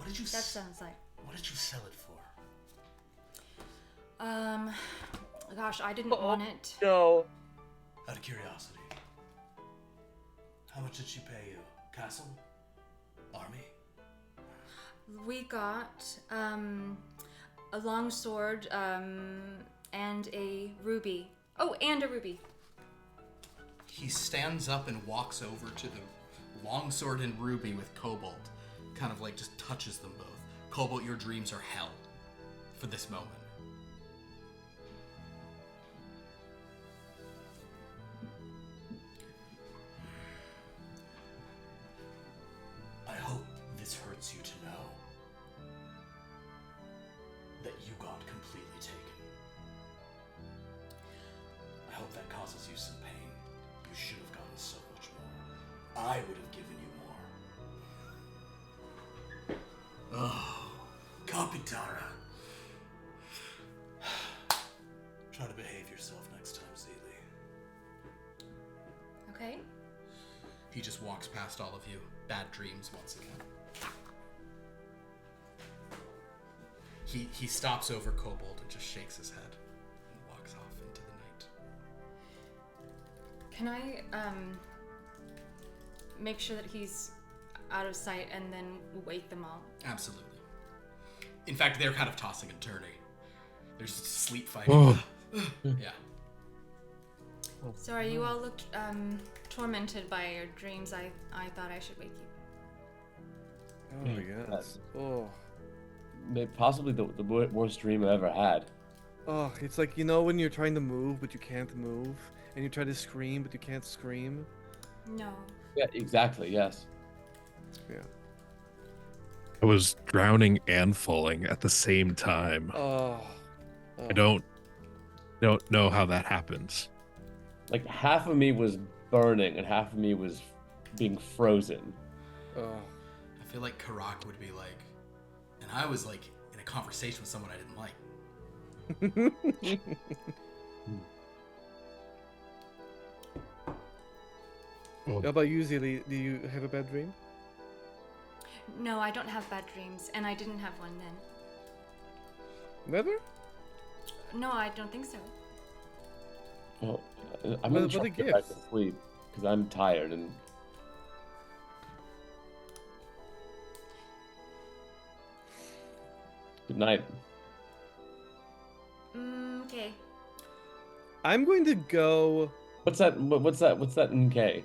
did you
That sounds like.
What did you sell it for?
Gosh, I didn't want it.
No.
Out of curiosity. How much did she pay you? Castle? Army?
We got a long sword and a ruby. Oh, and a ruby.
He stands up and walks over to the longsword and ruby with Cobalt. Kind of like just touches them both. Cobalt, your dreams are hell for this moment.
I hope this hurts you to know that you got completely taken. I hope that causes you some pain. You should have gotten so much more. I would have given you more. Oh, Capitara. Try to behave yourself next time, Zeely.
Okay.
He just walks past all of you. Bad dreams once again. He stops over Cobalt and just shakes his head and walks off into the night.
Can I make sure that he's out of sight and then wake them all?
Absolutely. In fact, they're kind of tossing and turning. There's sleep fighting.
Oh.
Yeah.
Sorry, you all looked tormented by your dreams. I thought I should wake you.
Oh yes. Oh.
Possibly the worst dream I ever had.
Oh, it's like, you know, when you're trying to move but you can't move, and you try to scream but you can't scream.
No.
Yeah, exactly. Yes.
Yeah.
I was drowning and falling at the same time.
Oh.
I don't know how that happens.
Like half of me was burning and half of me was being frozen.
Oh.
I feel like Kha'rack would be like, and I was like in a conversation with someone I didn't like.
How about you, Zilly? Do you have a bad dream?
No, I don't have bad dreams, and I didn't have one then.
Never?
No, I don't think so.
Well, I'm
What
gonna
are
try
the
to get back to
gifts?
sleep because I'm tired and. Good night.
Okay.
I'm going to go.
What's that? What's that? What's that? Okay.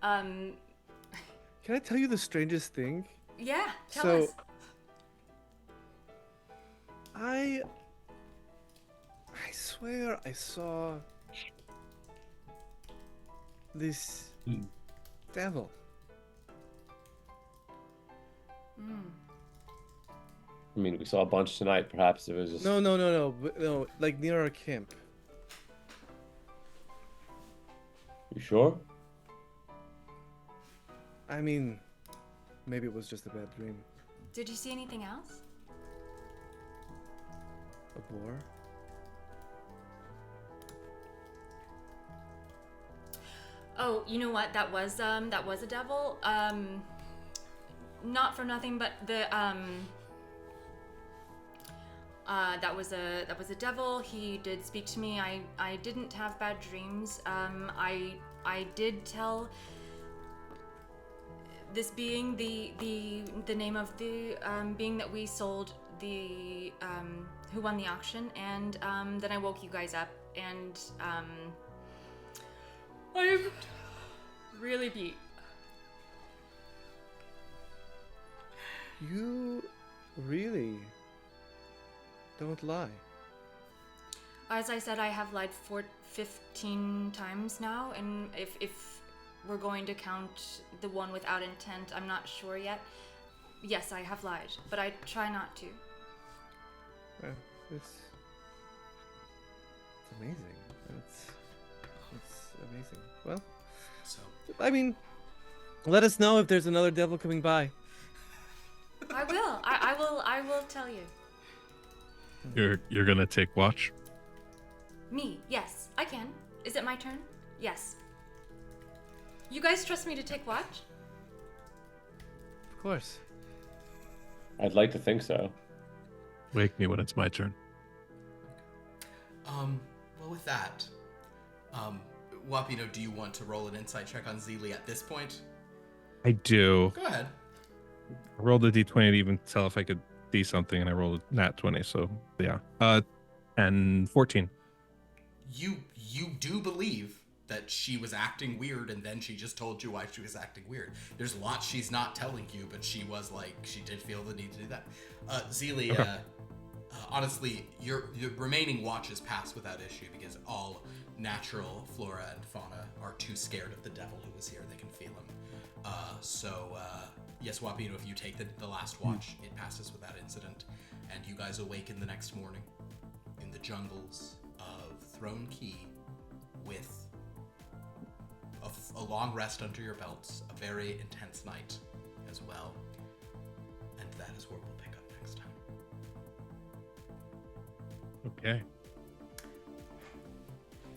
Can I tell you the strangest thing?
Yeah, tell
So-
us.
I swear I saw this devil.
I mean, we saw a bunch tonight. Perhaps it was just.
No, like near our camp.
You sure?
I mean, maybe it was just a bad dream.
Did you see anything else?
A boar?
Oh, you know what? That was a devil. Not for nothing, but that was a devil. He did speak to me. I didn't have bad dreams. I did tell this being the name of the being that we sold, the who won the auction, and then I woke you guys up, and I'm really beat.
You really don't lie.
As I said, I have lied 15 times now, and if we're going to count the one without intent, I'm not sure yet. Yes, I have lied, but I try not to.
Well, it's amazing. It's amazing. Well,
So
I mean, let us know if there's another devil coming by.
I will. I will tell you.
You're gonna take watch.
Me, yes, I can. Is it my turn? Yes. You guys trust me to take watch?
Of course.
I'd like to think so.
Wake me when it's my turn.
well, with that, Wapino, do you want to roll an insight check on Zeely at this point?
I do.
Go ahead.
I rolled a d20 to even tell if I could see something, and I rolled a nat 20. So yeah, and 14.
You do believe that she was acting weird, and then she just told you why she was acting weird. There's lots she's not telling you, but she was like, she did feel the need to do that. Zeely,
Okay.
honestly, your remaining watches pass without issue because all natural flora and fauna are too scared of the devil who was here. They can feel him. Yes, Wapino, if you take the last watch, it passes without incident, and you guys awaken the next morning in the jungles of Throne Key with a long rest under your belts, a very intense night as well, and that is where we'll pick up next time.
Okay.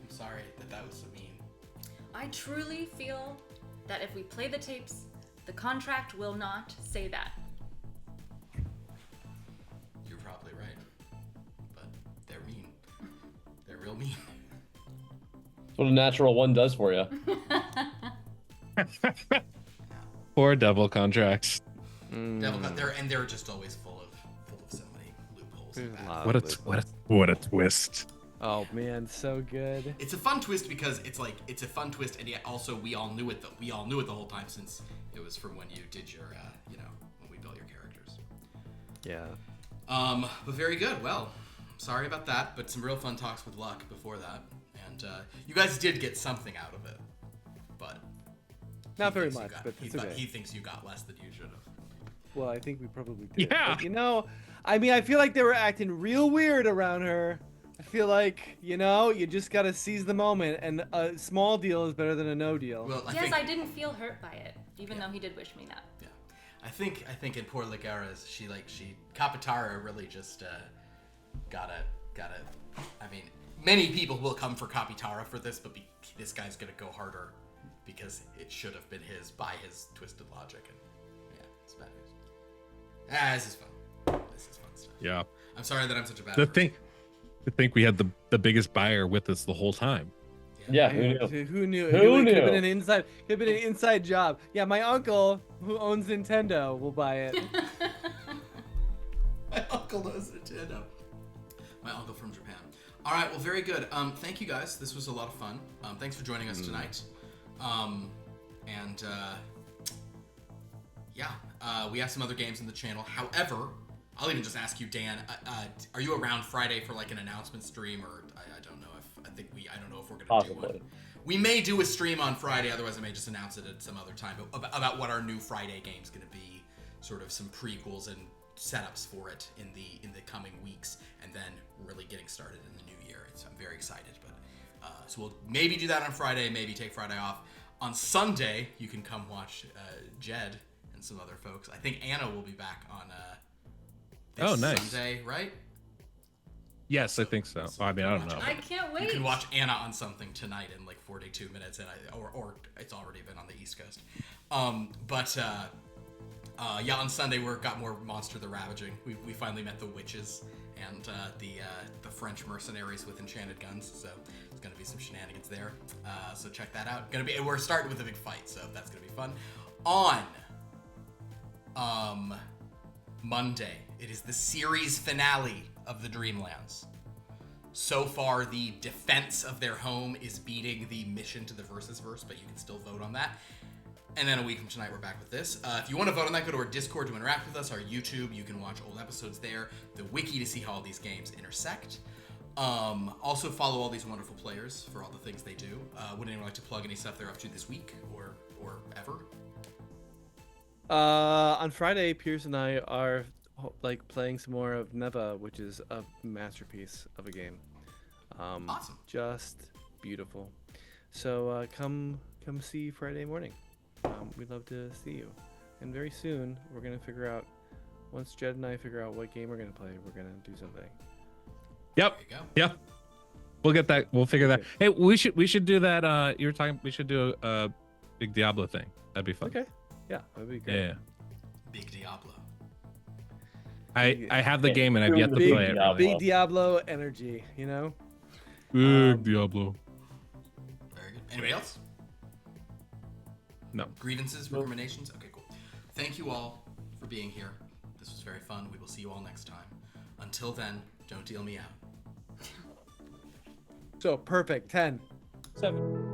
I'm sorry that was so mean.
I truly feel that if we play the tapes, the contract will not say that.
You're probably right, but they're mean. They're real mean.
That's what a natural one does for you.
Poor devil contracts.
Devil cut there, and they're just always full of so many loopholes. And
There's a
bad.
lot.
What a twist.
Oh man, so good.
It's a fun twist because it's a fun twist, and yet also we all knew it the whole time since it was from when you did your when we built your characters.
Yeah.
But very good. Well, sorry about that, but some real fun talks with Luck before that, and you guys did get something out of it, but
Not
he
very
thinks you
much,
got-
but it's okay.
he thinks you got less than you should have.
Well, I think we probably did.
Yeah.
But, I mean, I feel like they were acting real weird around her. I feel like, you just gotta seize the moment, and a small deal is better than a no deal.
Well,
I didn't feel hurt by it, even though he did wish me that.
Yeah, I think in poor Ligara's, she Kapatara really just gotta. I mean, many people will come for Kapitara for this, but this guy's gonna go harder because it should have been his by his twisted logic, and yeah, it's bad news. This is fun. This is fun stuff.
Yeah.
I'm sorry that I'm such a bad.
To
person.
think we had the biggest buyer with us the whole time.
Yeah,
Who
who knew?
Who knew?
Who
It could have
knew?
been an inside job. Yeah, my uncle, who owns Nintendo, will buy it.
My uncle knows Nintendo. My uncle from Japan. All right, well, very good. Thank you guys. This was a lot of fun. Thanks for joining us tonight. We have some other games in the channel. However, I'll even just ask you, Dan. Are you around Friday for like an announcement stream, or I don't know if I don't know if we're gonna do
Possibly.
one. We may do a stream on Friday. Otherwise, I may just announce it at some other time. But about what our new Friday game's gonna be, sort of some prequels and setups for it in the coming weeks, and then really getting started in the new year. I'm very excited. But so we'll maybe do that on Friday, maybe take Friday off. On Sunday, you can come watch Jed and some other folks. I think Anna will be back on this
nice.
Sunday, right?
Yes, I think so. I mean, I don't know.
I can't wait.
You can watch Anna on something tonight in like 42 minutes, or it's already been on the East Coast. Yeah, on Sunday we got more Monster the Ravaging. We finally met the witches and the French mercenaries with enchanted guns. So there's gonna be some shenanigans there. So check that out. We're starting with a big fight, so that's gonna be fun. On Monday, it is the series finale of the Dreamlands. So far, the defense of their home is beating the mission to the Versus Verse, but you can still vote on that. And then a week from tonight, we're back with this. If you want to vote on that, go to our Discord to interact with us, our YouTube. You can watch old episodes there, the wiki to see how all these games intersect. Also, follow all these wonderful players for all the things they do. Would anyone like to plug any stuff they're up to this week or ever?
On Friday, Pierce and I are like playing some more of Neva, which is a masterpiece of a game.
Awesome.
Just beautiful. So come see Friday morning. We'd love to see you. And very soon, we're gonna figure out. Once Jed and I figure out what game we're gonna play, we're gonna do something.
Yep.
There you go.
Yep. We'll get that. We'll figure that. Hey, we should do that. You were talking. We should do a big Diablo thing. That'd be fun.
Okay. Yeah, that'd be great.
Yeah.
Big Diablo.
I have the game and I've yet to
Big
play it.
Diablo.
Big Diablo energy, you know?
Big Diablo.
Very good. Anybody else?
No.
Grievances, recriminations? Okay, cool. Thank you all for being here. This was very fun. We will see you all next time. Until then, don't deal me out.
So perfect. 10.
7.